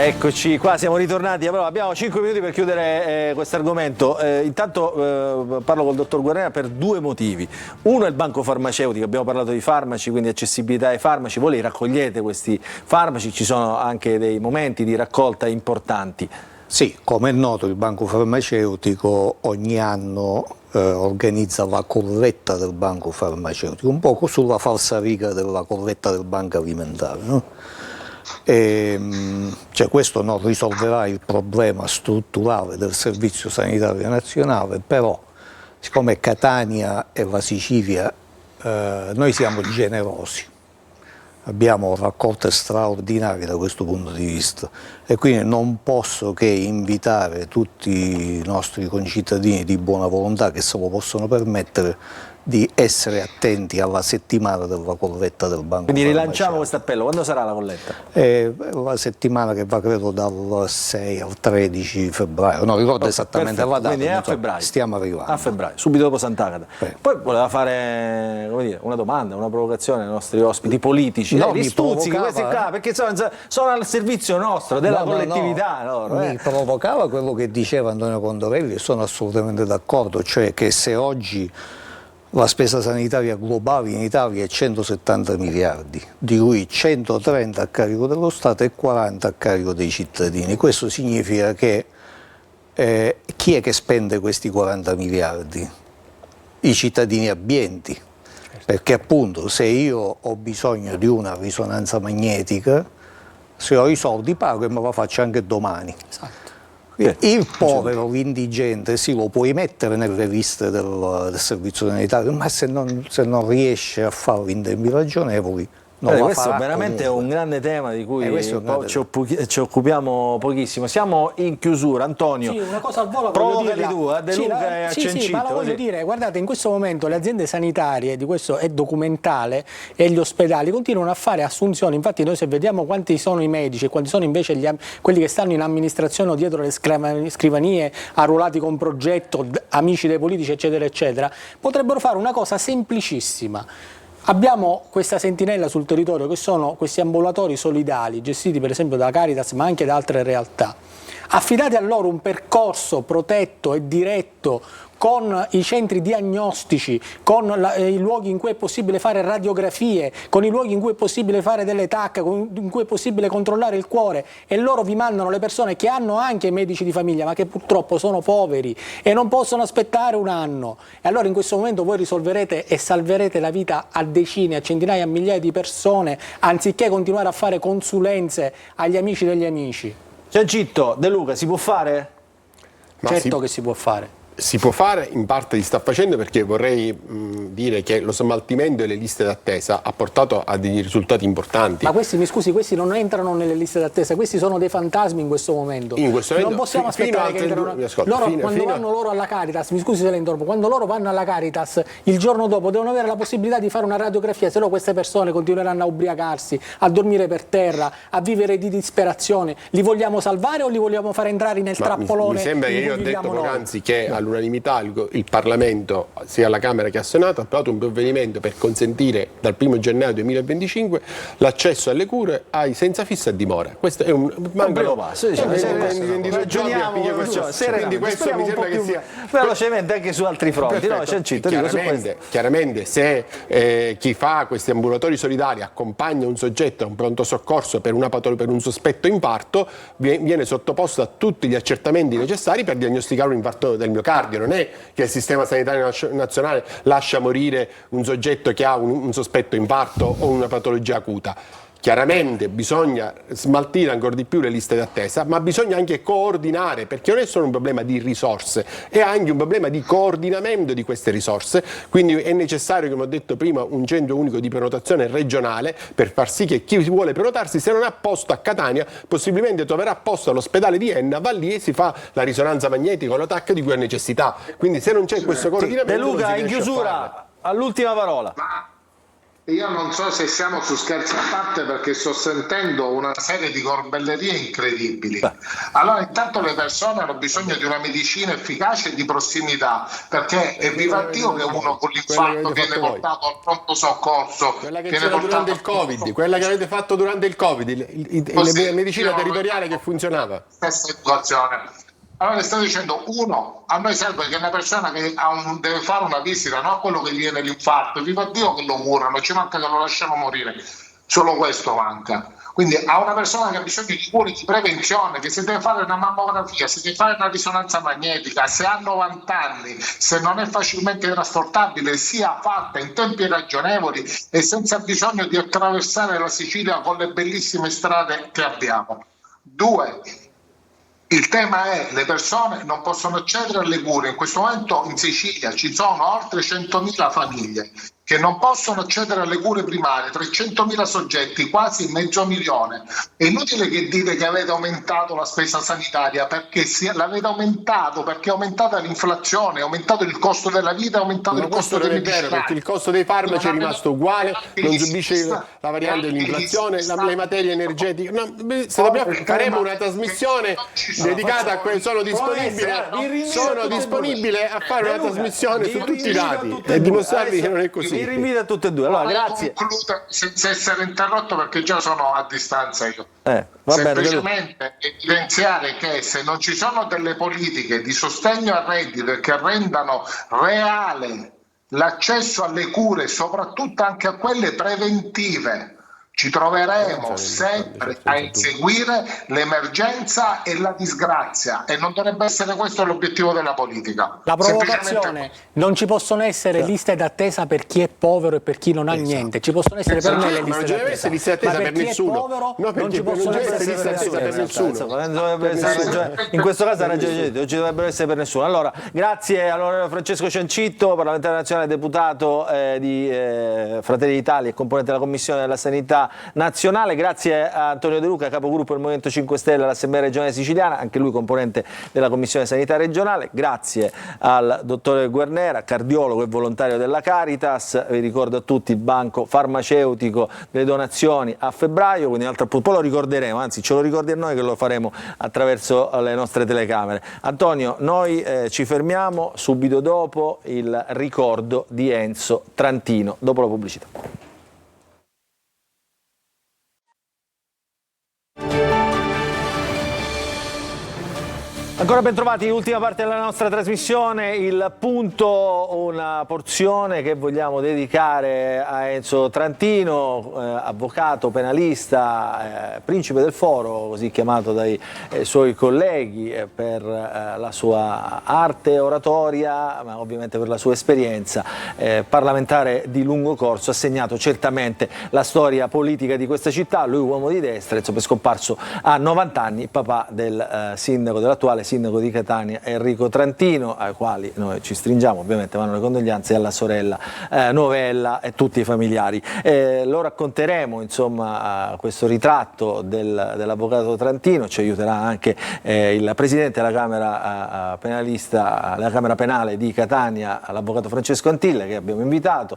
Eccoci qua, siamo ritornati, però abbiamo 5 minuti per chiudere questo argomento. Intanto parlo col dottor Guerrera per 2 motivi. Uno è il banco farmaceutico, abbiamo parlato di farmaci, quindi accessibilità ai farmaci, voi li raccogliete questi farmaci, ci sono anche dei momenti di raccolta importanti. Sì, come è noto il banco farmaceutico ogni anno organizza la colletta del banco farmaceutico, un po' sulla falsariga della colletta del banco alimentare, no? Cioè questo non risolverà il problema strutturale del Servizio Sanitario Nazionale, però siccome Catania e la Sicilia noi siamo generosi, abbiamo raccolte straordinarie da questo punto di vista e quindi non posso che invitare tutti i nostri concittadini di buona volontà che se lo possono permettere di essere attenti alla settimana della colletta del banco. Quindi rilanciamo questo appello, quando sarà la colletta? La settimana che va credo dal 6 al 13 febbraio, non ricordo esattamente la data, quindi è a febbraio. Stiamo arrivando. A febbraio, subito dopo Sant'Agata. Poi voleva fare, come dire, una domanda, una provocazione ai nostri ospiti politici, no, gli stuzzichi, questi qua, perché sono al servizio nostro, della collettività. Mi provocava quello che diceva Antonio Condorelli e sono assolutamente d'accordo, cioè che se oggi la spesa sanitaria globale in Italia è 170 miliardi, di cui 130 a carico dello Stato e 40 a carico dei cittadini. Questo significa che chi è che spende questi 40 miliardi? I cittadini abbienti, perché appunto se io ho bisogno di una risonanza magnetica, se ho i soldi pago e me la faccio anche domani. Esatto. Il povero, l'indigente, sì, lo puoi mettere nelle liste del servizio sanitario, ma se non riesce a farlo in tempi ragionevoli, questo veramente è un grande tema di cui ci occupiamo pochissimo. Siamo in chiusura, Antonio. Sì, una cosa al volo provocali tu, De Luca e Cencito. Sì, ma lo voglio dire, guardate, in questo momento le aziende sanitarie, di questo è documentale, e gli ospedali continuano a fare assunzioni. Infatti noi se vediamo quanti sono i medici e quanti sono invece quelli che stanno in amministrazione o dietro le scrivanie, arruolati con progetto, amici dei politici, eccetera, eccetera, potrebbero fare una cosa semplicissima. Abbiamo questa sentinella sul territorio che sono questi ambulatori solidali gestiti per esempio da Caritas ma anche da altre realtà. Affidate a loro un percorso protetto e diretto con i centri diagnostici, con i luoghi in cui è possibile fare radiografie, con i luoghi in cui è possibile fare delle TAC, in cui è possibile controllare il cuore, e loro vi mandano le persone che hanno anche medici di famiglia ma che purtroppo sono poveri e non possono aspettare un anno. E allora in questo momento voi risolverete e salverete la vita a decine, a centinaia, a migliaia di persone, anziché continuare a fare consulenze agli amici degli amici. Cencito, De Luca, si può fare? Certo che si può fare. Si può fare, in parte si sta facendo, perché vorrei dire che lo smaltimento delle liste d'attesa ha portato a dei risultati importanti. Ma questi, mi scusi, questi non entrano nelle liste d'attesa, questi sono dei fantasmi in questo momento. Non possiamo aspettare che entrano. Quando vanno loro alla Caritas, mi scusi se le interrompo, quando loro vanno alla Caritas il giorno dopo devono avere la possibilità di fare una radiografia, se no queste persone continueranno a ubriacarsi, a dormire per terra, a vivere di disperazione. Li vogliamo salvare o li vogliamo fare entrare nel trappolone? Mi sembra che io ho detto poc'anzi che all'unanimità il Parlamento, sia alla Camera che al Senato, ha approvato un provvedimento per consentire dal 1 gennaio 2025 l'accesso alle cure ai senza fissa dimora. Questo è un passo. Ragioniamo, quindi questo mi sembra che sia velocemente anche su altri fronti. No, chiaramente se chi fa questi ambulatori solidari accompagna un soggetto a un pronto soccorso per un sospetto infarto, viene sottoposto a tutti gli accertamenti necessari per diagnosticare un infarto del miocardio. Non è che il sistema sanitario nazionale lascia morire un soggetto che ha un sospetto infarto o una patologia acuta. Chiaramente bisogna smaltire ancora di più le liste d'attesa, ma bisogna anche coordinare, perché non è solo un problema di risorse, è anche un problema di coordinamento di queste risorse. Quindi è necessario, come ho detto prima, un centro unico di prenotazione regionale per far sì che chi vuole prenotarsi, se non ha posto a Catania, possibilmente troverà posto all'ospedale di Enna, va lì e si fa la risonanza magnetica o la TAC di cui ha necessità. Quindi se non c'è questo coordinamento... De Luca, in chiusura, all'ultima parola. Io non so se siamo su Scherzi a parte, perché sto sentendo una serie di corbellerie incredibili. Allora, intanto le persone hanno bisogno di una medicina efficace e di prossimità, perché è vivadio che uno con l'infarto viene portato al pronto soccorso, quella che c'era durante il Covid, quella che avete fatto durante il Covid, la medicina territoriale che funzionava. Stessa situazione. Allora sto dicendo, uno, a noi serve che una persona che deve fare una visita, non a quello che gli viene l'infarto, viva Dio che lo curano, ci manca che lo lasciano morire, solo questo manca. Quindi a una persona che ha bisogno di cure di prevenzione, che si deve fare una mammografia, si deve fare una risonanza magnetica, se ha 90 anni, se non è facilmente trasportabile, sia fatta in tempi ragionevoli e senza bisogno di attraversare la Sicilia con le bellissime strade che abbiamo. 2. Il tema è: le persone non possono accedere alle cure. In questo momento in Sicilia ci sono oltre 100.000 famiglie che non possono accedere alle cure primarie, 300.000 soggetti, quasi 500.000. È inutile che dite che avete aumentato la spesa sanitaria, perché l'avete aumentato perché è aumentata l'inflazione, è aumentato il costo della vita, è aumentato il costo dei medicinali. Perché il costo dei farmaci è rimasto uguale, non subisce la variante dell'inflazione, le materie energetiche. No, se dobbiamo, faremo una trasmissione dedicata a quello. Sono disponibile a fare una trasmissione su tutti i lati e dimostrarvi che non è così. Vi rinvito a tutte e due. Allora, grazie. Concludo senza essere interrotto, perché già sono a distanza io. Semplicemente evidenziare che se non ci sono delle politiche di sostegno al reddito che rendano reale l'accesso alle cure, soprattutto anche a quelle preventive, ci troveremo sempre a inseguire l'emergenza e la disgrazia, e non dovrebbe essere questo l'obiettivo della politica. La provocazione: non ci possono essere liste d'attesa per chi è povero e per chi non ha niente, ci possono essere per me le liste d'attesa, non deve essere liste d'attesa per nessuno. Povero, non ci possono essere liste d'attesa per nessuno. In questo caso ha ragione, non ci dovrebbero essere per nessuno. Allora, grazie all'onorevole Francesco Ciancitto, parlamentare nazionale, deputato di Fratelli d'Italia e componente della Commissione della Sanità nazionale. Grazie a Antonio De Luca, capogruppo del Movimento 5 Stelle all'Assemblea regionale siciliana, anche lui componente della Commissione Sanità regionale. Grazie al dottore Guernera, cardiologo e volontario della Caritas. Vi ricordo a tutti il banco farmaceutico delle donazioni a febbraio, quindi poi lo ricorderemo, anzi ce lo ricordi a noi che lo faremo attraverso le nostre telecamere. Antonio, noi ci fermiamo subito dopo il ricordo di Enzo Trantino, dopo la pubblicità. Ancora ben trovati, ultima parte della nostra trasmissione, il punto, una porzione che vogliamo dedicare a Enzo Trantino, avvocato, penalista, principe del foro, così chiamato dai suoi colleghi, per la sua arte oratoria, ma ovviamente per la sua esperienza, parlamentare di lungo corso, ha segnato certamente la storia politica di questa città. Lui uomo di destra, insomma è scomparso a 90 anni, papà del sindaco, dell'attuale sindaco di Catania Enrico Trantino, ai quali noi ci stringiamo, ovviamente vanno le condoglianze, e alla sorella Novella e tutti i familiari. Lo racconteremo, insomma, questo ritratto dell'avvocato Trantino, ci aiuterà anche il presidente della Camera penalista, la Camera penale di Catania, l'avvocato Francesco Antilla, che abbiamo invitato.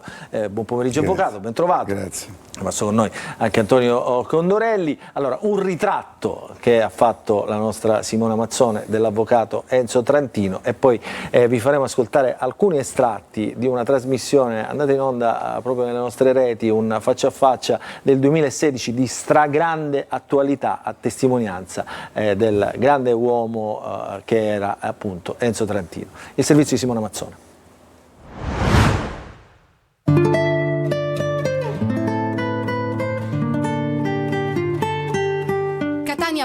Buon pomeriggio. Grazie. Avvocato, ben trovato. Grazie. Passo con noi anche Antonio Condorelli. Allora, un ritratto che ha fatto la nostra Simona Mazzone dell'avvocato Enzo Trantino, e poi vi faremo ascoltare alcuni estratti di una trasmissione andata in onda proprio nelle nostre reti, un faccia a faccia del 2016 di stragrande attualità, a testimonianza del grande uomo che era appunto Enzo Trantino. Il servizio di Simona Mazzone.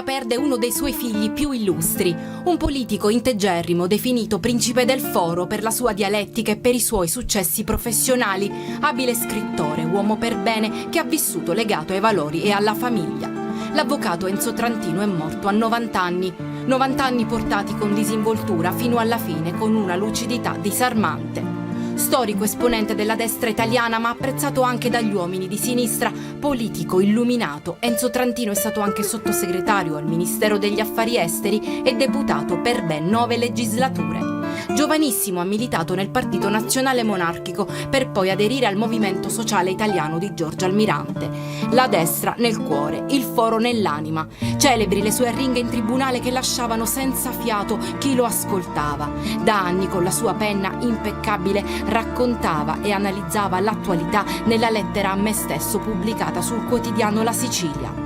Perde uno dei suoi figli più illustri, un politico integerrimo definito principe del foro per la sua dialettica e per i suoi successi professionali, abile scrittore, uomo per bene che ha vissuto legato ai valori e alla famiglia. L'avvocato Enzo Trantino è morto a 90 anni, 90 anni portati con disinvoltura fino alla fine con una lucidità disarmante. Storico esponente della destra italiana, ma apprezzato anche dagli uomini di sinistra, politico illuminato, Enzo Trantino è stato anche sottosegretario al Ministero degli Affari Esteri e deputato per ben 9 legislature. Giovanissimo ha militato nel Partito Nazionale Monarchico per poi aderire al Movimento Sociale Italiano di Giorgio Almirante. La destra nel cuore, il foro nell'anima. Celebri le sue arringhe in tribunale che lasciavano senza fiato chi lo ascoltava. Da anni con la sua penna impeccabile raccontava e analizzava l'attualità nella lettera a me stesso pubblicata sul quotidiano La Sicilia.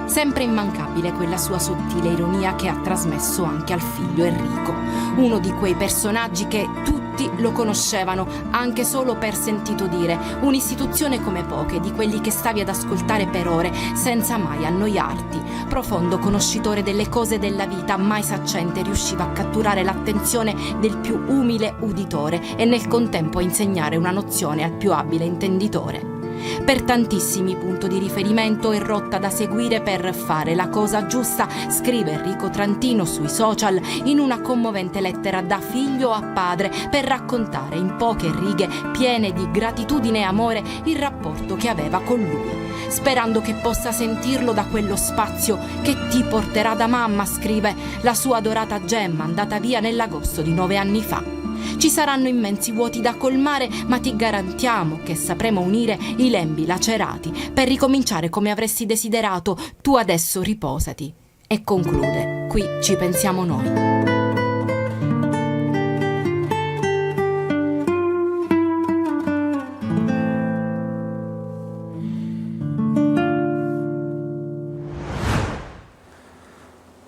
Sempre immancabile quella sua sottile ironia che ha trasmesso anche al figlio Enrico, uno di quei personaggi che tutti tutti lo conoscevano, anche solo per sentito dire, un'istituzione come poche, di quelli che stavi ad ascoltare per ore senza mai annoiarti. Profondo conoscitore delle cose della vita, mai saccente, riusciva a catturare l'attenzione del più umile uditore e nel contempo a insegnare una nozione al più abile intenditore. Per tantissimi punto di riferimento e rotta da seguire per fare la cosa giusta, scrive Enrico Trantino sui social in una commovente lettera da figlio a padre per raccontare in poche righe, piene di gratitudine e amore, il rapporto che aveva con lui, sperando che possa sentirlo da quello spazio che ti porterà da mamma, scrive la sua adorata Gemma, andata via nell'agosto di 9 anni fa. Ci saranno immensi vuoti da colmare, ma ti garantiamo che sapremo unire i lembi lacerati per ricominciare come avresti desiderato. Tu adesso riposati. E conclude: qui ci pensiamo noi.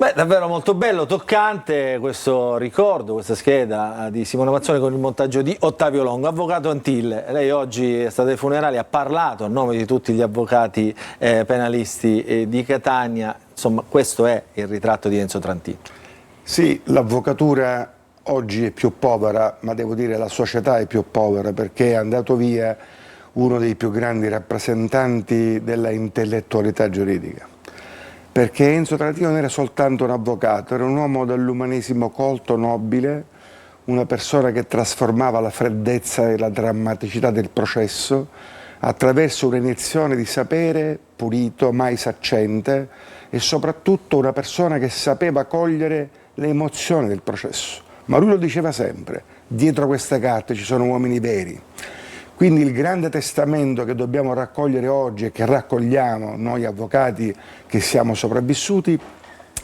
Beh, davvero molto bello, toccante questo ricordo, questa scheda di Simone Mazzoni con il montaggio di Ottavio Longo. Avvocato Antille, lei oggi è stato ai funerali, ha parlato a nome di tutti gli avvocati penalisti di Catania, insomma questo è il ritratto di Enzo Trantino. Sì, l'avvocatura oggi è più povera, ma devo dire la società è più povera perché è andato via uno dei più grandi rappresentanti della intellettualità giuridica. Perché Enzo Trantino non era soltanto un avvocato, era un uomo dall'umanesimo colto, nobile, una persona che trasformava la freddezza e la drammaticità del processo attraverso un'iniezione di sapere pulito, mai saccente, e soprattutto una persona che sapeva cogliere le emozioni del processo. Ma lui lo diceva sempre, dietro queste carte ci sono uomini veri. Quindi il grande testamento che dobbiamo raccogliere oggi e che raccogliamo noi avvocati che siamo sopravvissuti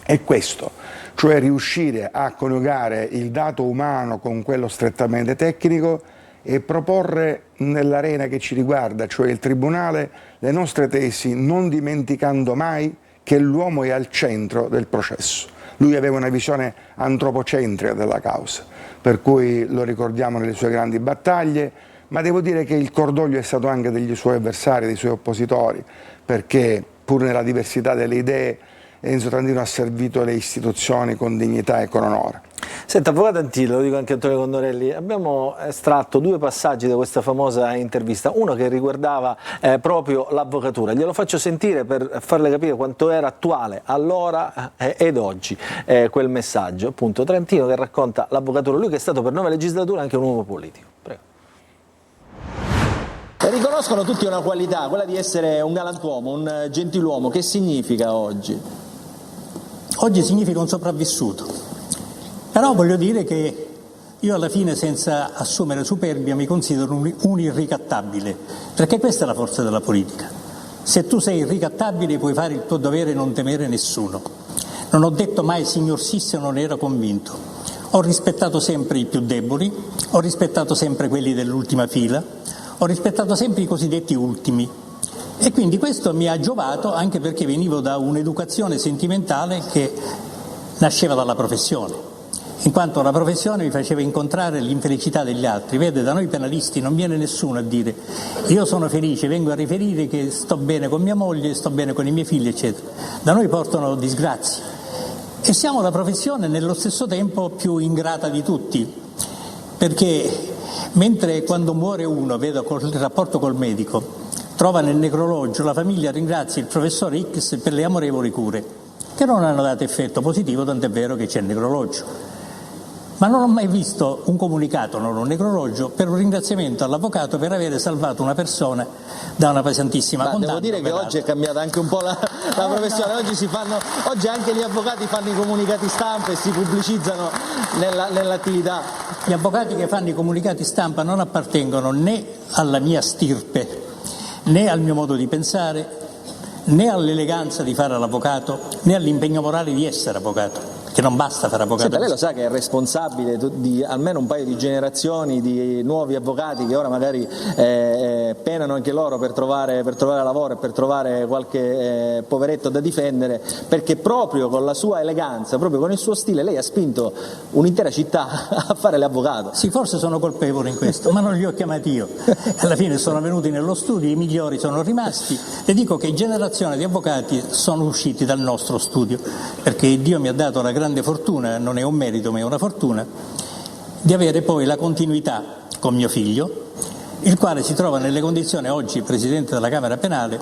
è questo, cioè riuscire a coniugare il dato umano con quello strettamente tecnico e proporre nell'arena che ci riguarda, cioè il Tribunale, le nostre tesi, non dimenticando mai che l'uomo è al centro del processo. Lui aveva una visione antropocentrica della causa, per cui lo ricordiamo nelle sue grandi battaglie, ma devo dire che il cordoglio è stato anche degli suoi avversari, dei suoi oppositori, perché pur nella diversità delle idee Enzo Trantino ha servito le istituzioni con dignità e con onore. Senta, avvocato Antille, lo dico anche a Antonio Condorelli, abbiamo estratto due passaggi da questa famosa intervista, uno che riguardava proprio l'avvocatura, glielo faccio sentire per farle capire quanto era attuale allora ed oggi quel messaggio, appunto Trantino che racconta l'avvocatura, lui che è stato per 9 legislature anche un uomo politico. Prego. Riconoscono tutti una qualità, quella di essere un galantuomo, un gentiluomo. Che significa oggi? Oggi significa un sopravvissuto. Però voglio dire che io alla fine, senza assumere superbia, mi considero un irricattabile, perché questa è la forza della politica. Se tu sei irricattabile puoi fare il tuo dovere e non temere nessuno. Non ho detto mai signor sì se non ero convinto. Ho rispettato sempre i più deboli, ho rispettato sempre quelli dell'ultima fila, ho rispettato sempre i cosiddetti ultimi e quindi questo mi ha giovato anche perché venivo da un'educazione sentimentale che nasceva dalla professione, in quanto la professione mi faceva incontrare l'infelicità degli altri. Vede, da noi penalisti non viene nessuno a dire io sono felice, vengo a riferire che sto bene con mia moglie, sto bene con i miei figli, eccetera. Da noi portano disgrazie e siamo la professione nello stesso tempo più ingrata di tutti, perché mentre quando muore uno, vedo il rapporto col medico, trova nel necrologio la famiglia ringrazia il professore X per le amorevoli cure, che non hanno dato effetto positivo, tant'è vero che c'è il necrologio. Ma non ho mai visto un comunicato, non un necrologio, per un ringraziamento all'avvocato per aver salvato una persona da una pesantissima condanna. Devo dire che oggi è cambiata anche un po' la professione, oggi anche gli avvocati fanno i comunicati stampa e si pubblicizzano nell'attività. Gli avvocati che fanno i comunicati stampa non appartengono né alla mia stirpe, né al mio modo di pensare, né all'eleganza di fare l'avvocato, né all'impegno morale di essere avvocato. che non basta fare avvocato. Senta, lei lo sa che è responsabile di almeno un paio di generazioni di nuovi avvocati che ora magari penano anche loro per trovare lavoro e per trovare qualche poveretto da difendere, perché proprio con la sua eleganza, proprio con il suo stile, lei ha spinto un'intera città a fare l'avvocato. Sì, forse sono colpevole in questo, ma non li ho chiamati io. Alla fine sono venuti nello studio, i migliori sono rimasti. Le dico che generazioni di avvocati sono usciti dal nostro studio, perché Dio mi ha dato la grande fortuna, non è un merito ma è una fortuna, di avere poi la continuità con mio figlio, il quale si trova nelle condizioni, oggi Presidente della Camera Penale,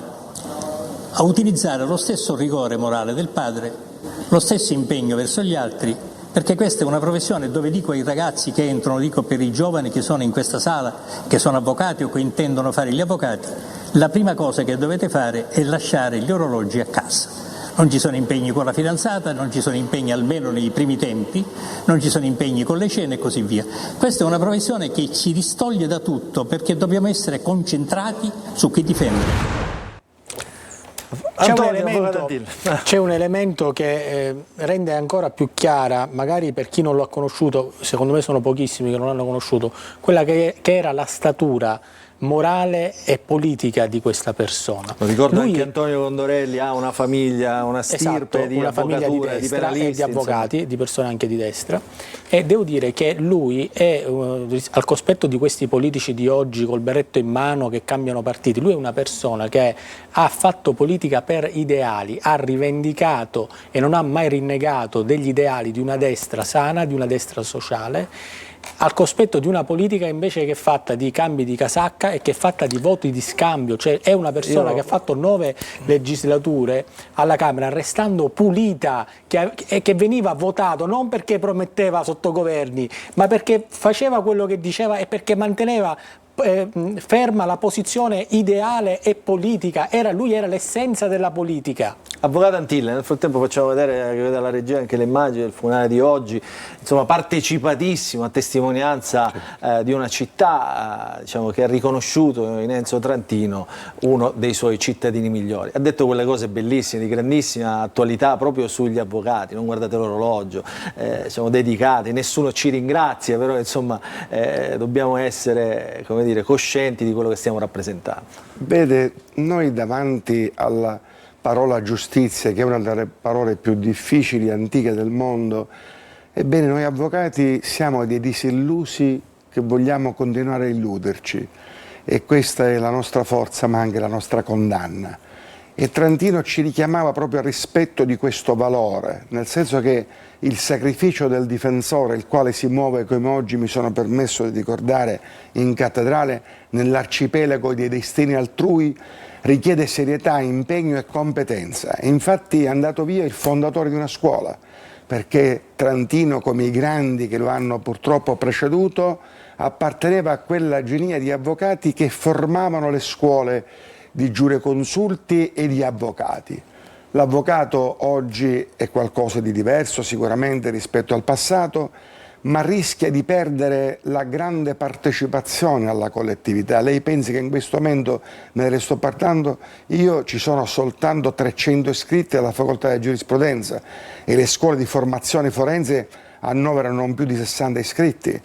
a utilizzare lo stesso rigore morale del padre, lo stesso impegno verso gli altri, perché questa è una professione dove dico ai ragazzi che entrano, dico per i giovani che sono in questa sala, che sono avvocati o che intendono fare gli avvocati, la prima cosa che dovete fare è lasciare gli orologi a casa. Non ci sono impegni con la fidanzata, non ci sono impegni almeno nei primi tempi, non ci sono impegni con le cene e così via. Questa è una professione che ci distoglie da tutto perché dobbiamo essere concentrati su chi difendere. C'è un elemento che rende ancora più chiara, magari per chi non lo ha conosciuto, secondo me sono pochissimi che non l'hanno conosciuto, quella che era la statura morale e politica di questa persona. Lo ricordo anche Antonio Condorelli, ha una famiglia, una stirpe di una famiglia di destra e di avvocati, di persone anche di destra, e devo dire che lui è, al cospetto di questi politici di oggi col berretto in mano che cambiano partiti, lui è una persona che ha fatto politica per ideali, ha rivendicato e non ha mai rinnegato degli ideali di una destra sana, di una destra sociale, al cospetto di una politica invece che è fatta di cambi di casacca e che è fatta di voti di scambio, cioè è una persona che ha fatto 9 legislature alla Camera restando pulita e che veniva votato non perché prometteva sottogoverni, ma perché faceva quello che diceva e perché manteneva ferma la posizione ideale e politica, lui era l'essenza della politica. Avvocato Antilla, nel frattempo facciamo vedere, che vede alla regia, anche le immagini del funerale di oggi, insomma partecipatissimo a testimonianza di una città diciamo, che ha riconosciuto in Enzo Trantino uno dei suoi cittadini migliori. Ha detto quelle cose bellissime, di grandissima attualità proprio sugli avvocati, non guardate l'orologio, siamo dedicati, nessuno ci ringrazia, però insomma dobbiamo essere, come dire, coscienti di quello che stiamo rappresentando. Vede, noi davanti alla parola giustizia, che è una delle parole più difficili e antiche del mondo, ebbene noi avvocati siamo dei disillusi che vogliamo continuare a illuderci, e questa è la nostra forza ma anche la nostra condanna. E Trantino ci richiamava proprio al rispetto di questo valore, nel senso che il sacrificio del difensore, il quale si muove, come oggi mi sono permesso di ricordare in cattedrale, nell'arcipelago dei destini altrui, richiede serietà, impegno e competenza. E infatti è andato via il fondatore di una scuola, perché Trantino, come i grandi che lo hanno purtroppo preceduto, apparteneva a quella genia di avvocati che formavano le scuole di giureconsulti e di avvocati. L'avvocato oggi è qualcosa di diverso sicuramente rispetto al passato, ma rischia di perdere la grande partecipazione alla collettività. Lei pensi che in questo momento, me ne sto parlando, io ci sono soltanto 300 iscritti alla facoltà di giurisprudenza e le scuole di formazione forense annoverano non più di 60 iscritti.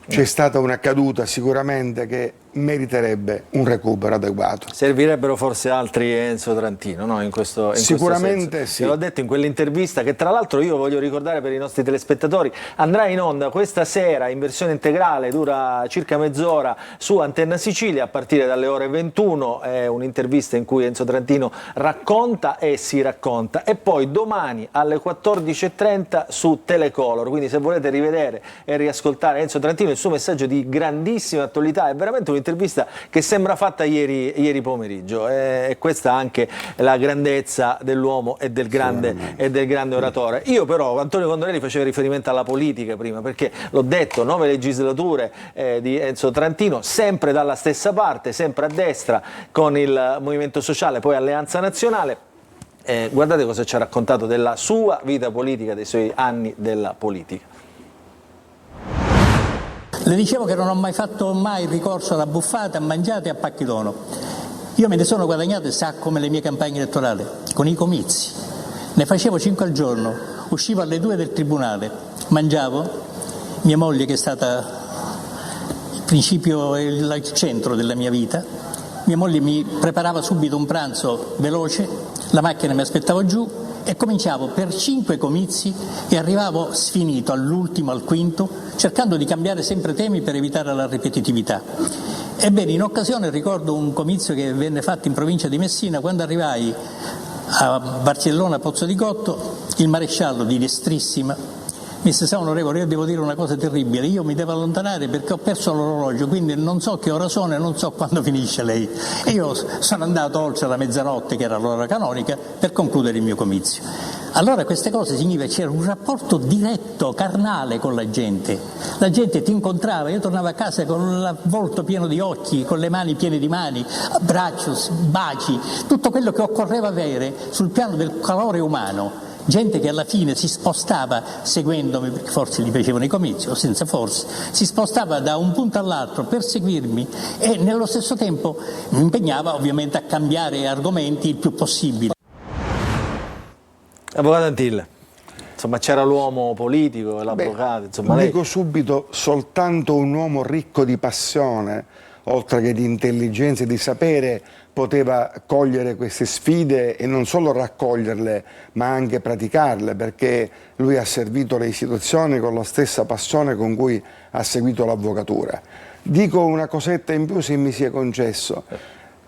C'è stata una caduta sicuramente che meriterebbe un recupero adeguato. Servirebbero forse altri Enzo Trantino, no? in questo sicuramente sì. L'ho detto in quell'intervista che tra l'altro io voglio ricordare per i nostri telespettatori, andrà in onda questa sera in versione integrale, dura circa mezz'ora su Antenna Sicilia a partire dalle ore 21, è un'intervista in cui Enzo Trantino racconta e si racconta, e poi domani alle 14:30 su Telecolor, quindi se volete rivedere e riascoltare Enzo Trantino, il suo messaggio di grandissima attualità, è veramente un'intervista che sembra fatta ieri pomeriggio, e questa anche la grandezza dell'uomo e del grande oratore. Io però, Antonio Condorelli faceva riferimento alla politica prima, perché l'ho detto, 9 legislature di Enzo Trantino, sempre dalla stessa parte, sempre a destra con il Movimento Sociale, poi Alleanza Nazionale. Guardate cosa ci ha raccontato della sua vita politica, dei suoi anni della politica. Le dicevo che non ho mai fatto ricorso alla buffata, a mangiate e a pacchi dono. Io me ne sono guadagnato, sa, come le mie campagne elettorali, con i comizi. Ne facevo 5 al giorno, uscivo alle 2 del tribunale, mangiavo, mia moglie che è stata il principio e il centro della mia vita, mia moglie mi preparava subito un pranzo veloce, la macchina mi aspettava giù e cominciavo per 5 comizi e arrivavo sfinito all'ultimo, al quinto, cercando di cambiare sempre temi per evitare la ripetitività. Ebbene, in occasione ricordo un comizio che venne fatto in provincia di Messina, quando arrivai a Barcellona Pozzo di Gotto, il maresciallo di destrissima mi disse: "Sa onorevole, io devo dire una cosa terribile, io mi devo allontanare perché ho perso l'orologio, quindi non so che ora sono e non so quando finisce lei". E io sono andato oltre la mezzanotte, che era l'ora canonica, per concludere il mio comizio. Allora queste cose significa che c'era un rapporto diretto, carnale con la gente ti incontrava, io tornavo a casa con il volto pieno di occhi, con le mani piene di mani, abbracci, baci, tutto quello che occorreva avere sul piano del calore umano. Gente che alla fine si spostava seguendomi, perché forse gli piacevano i comizi, o senza forse, si spostava da un punto all'altro per seguirmi e nello stesso tempo mi impegnava ovviamente a cambiare argomenti il più possibile. Avvocato Antille, insomma c'era l'uomo politico, l'avvocato, insomma lei... Dico subito, soltanto un uomo ricco di passione, oltre che di intelligenza e di sapere, poteva cogliere queste sfide e non solo raccoglierle, ma anche praticarle, perché lui ha servito le istituzioni con la stessa passione con cui ha seguito l'avvocatura. Dico una cosetta in più, se mi sia concesso.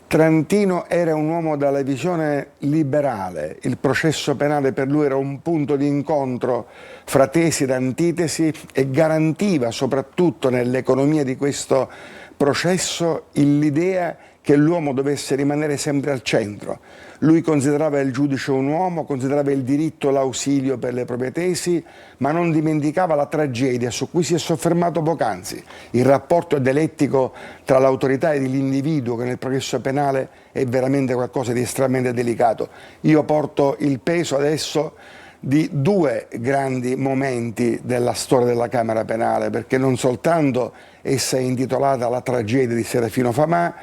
Trantino era un uomo dalla visione liberale, il processo penale per lui era un punto di incontro fra tesi ed antitesi e garantiva soprattutto nell'economia di questo processo l'idea che l'uomo dovesse rimanere sempre al centro. Lui considerava il giudice un uomo, considerava il diritto l'ausilio per le proprie tesi, ma non dimenticava la tragedia su cui si è soffermato poc'anzi, il rapporto dialettico tra l'autorità e l'individuo, che nel processo penale è veramente qualcosa di estremamente delicato. Io porto il peso adesso di 2 grandi momenti della storia della Camera Penale, perché non soltanto essa è intitolata alla tragedia di Serafino Famà,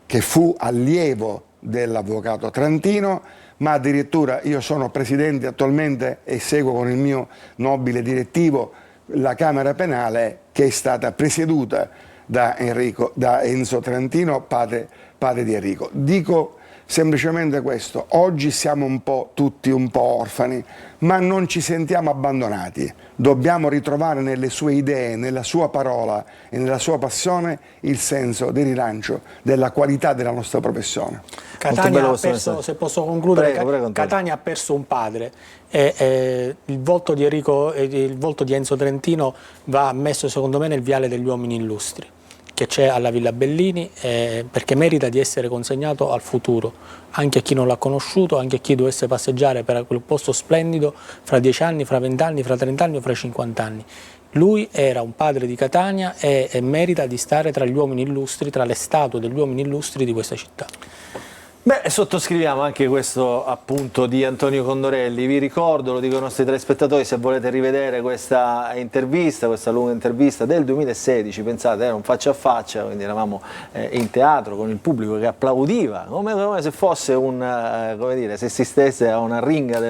che fu allievo dell'avvocato Trantino, ma addirittura io sono presidente attualmente e seguo con il mio nobile direttivo la Camera Penale, che è stata presieduta da Enzo Trantino, padre di Enrico. Dico semplicemente questo: oggi siamo tutti un po' orfani, ma non ci sentiamo abbandonati. Dobbiamo ritrovare nelle sue idee, nella sua parola e nella sua passione il senso di rilancio della qualità della nostra professione. Catania ha perso, se posso concludere, prego, Catania ha perso un padre e il volto di Enrico e il volto di Enzo Trentino va messo secondo me nel viale degli uomini illustri che c'è alla Villa Bellini, perché merita di essere consegnato al futuro, anche a chi non l'ha conosciuto, anche a chi dovesse passeggiare per quel posto splendido fra 10 anni, fra 20 anni, fra 30 anni o fra 50 anni. Lui era un padre di Catania e merita di stare tra gli uomini illustri, tra le statue degli uomini illustri di questa città. Beh, sottoscriviamo anche questo appunto di Antonio Condorelli. Vi ricordo, lo dico ai nostri telespettatori, se volete rivedere questa intervista, questa lunga intervista del 2016, pensate, era un faccia a faccia, quindi eravamo in teatro con il pubblico che applaudiva, come se fosse come dire, se si stesse a una ringa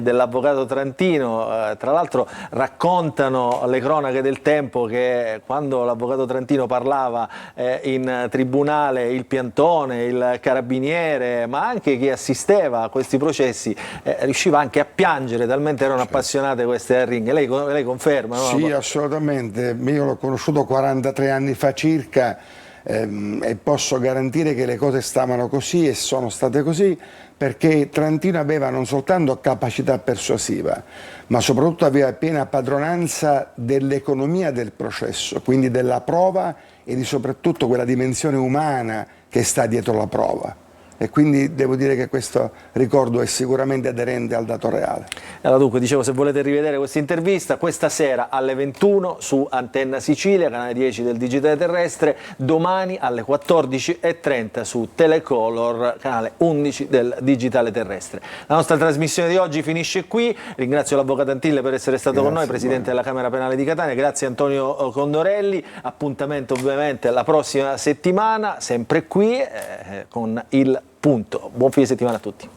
dell'avvocato Trantino. Tra l'altro raccontano le cronache del tempo che quando l'avvocato Trantino parlava in tribunale, il piantone, il carabiniere, ma anche chi assisteva a questi processi riusciva anche a piangere, talmente erano appassionate queste ringhe. Lei conferma? No? Sì, assolutamente. Io l'ho conosciuto 43 anni fa circa e posso garantire che le cose stavano così e sono state così, perché Trantino aveva non soltanto capacità persuasiva, ma soprattutto aveva piena padronanza dell'economia del processo, quindi della prova e di soprattutto quella dimensione umana che sta dietro la prova. E quindi devo dire che questo ricordo è sicuramente aderente al dato reale. Allora dunque, dicevo, se volete rivedere questa intervista, questa sera alle 21 su Antenna Sicilia, canale 10 del Digitale Terrestre, domani alle 14:30 su Telecolor, canale 11 del Digitale Terrestre. La nostra trasmissione di oggi finisce qui, ringrazio l'avvocato Antille per essere stato con noi, Presidente della Camera Penale di Catania, grazie Antonio Condorelli, appuntamento ovviamente la prossima settimana, sempre qui con il Punto. Buon fine settimana a tutti.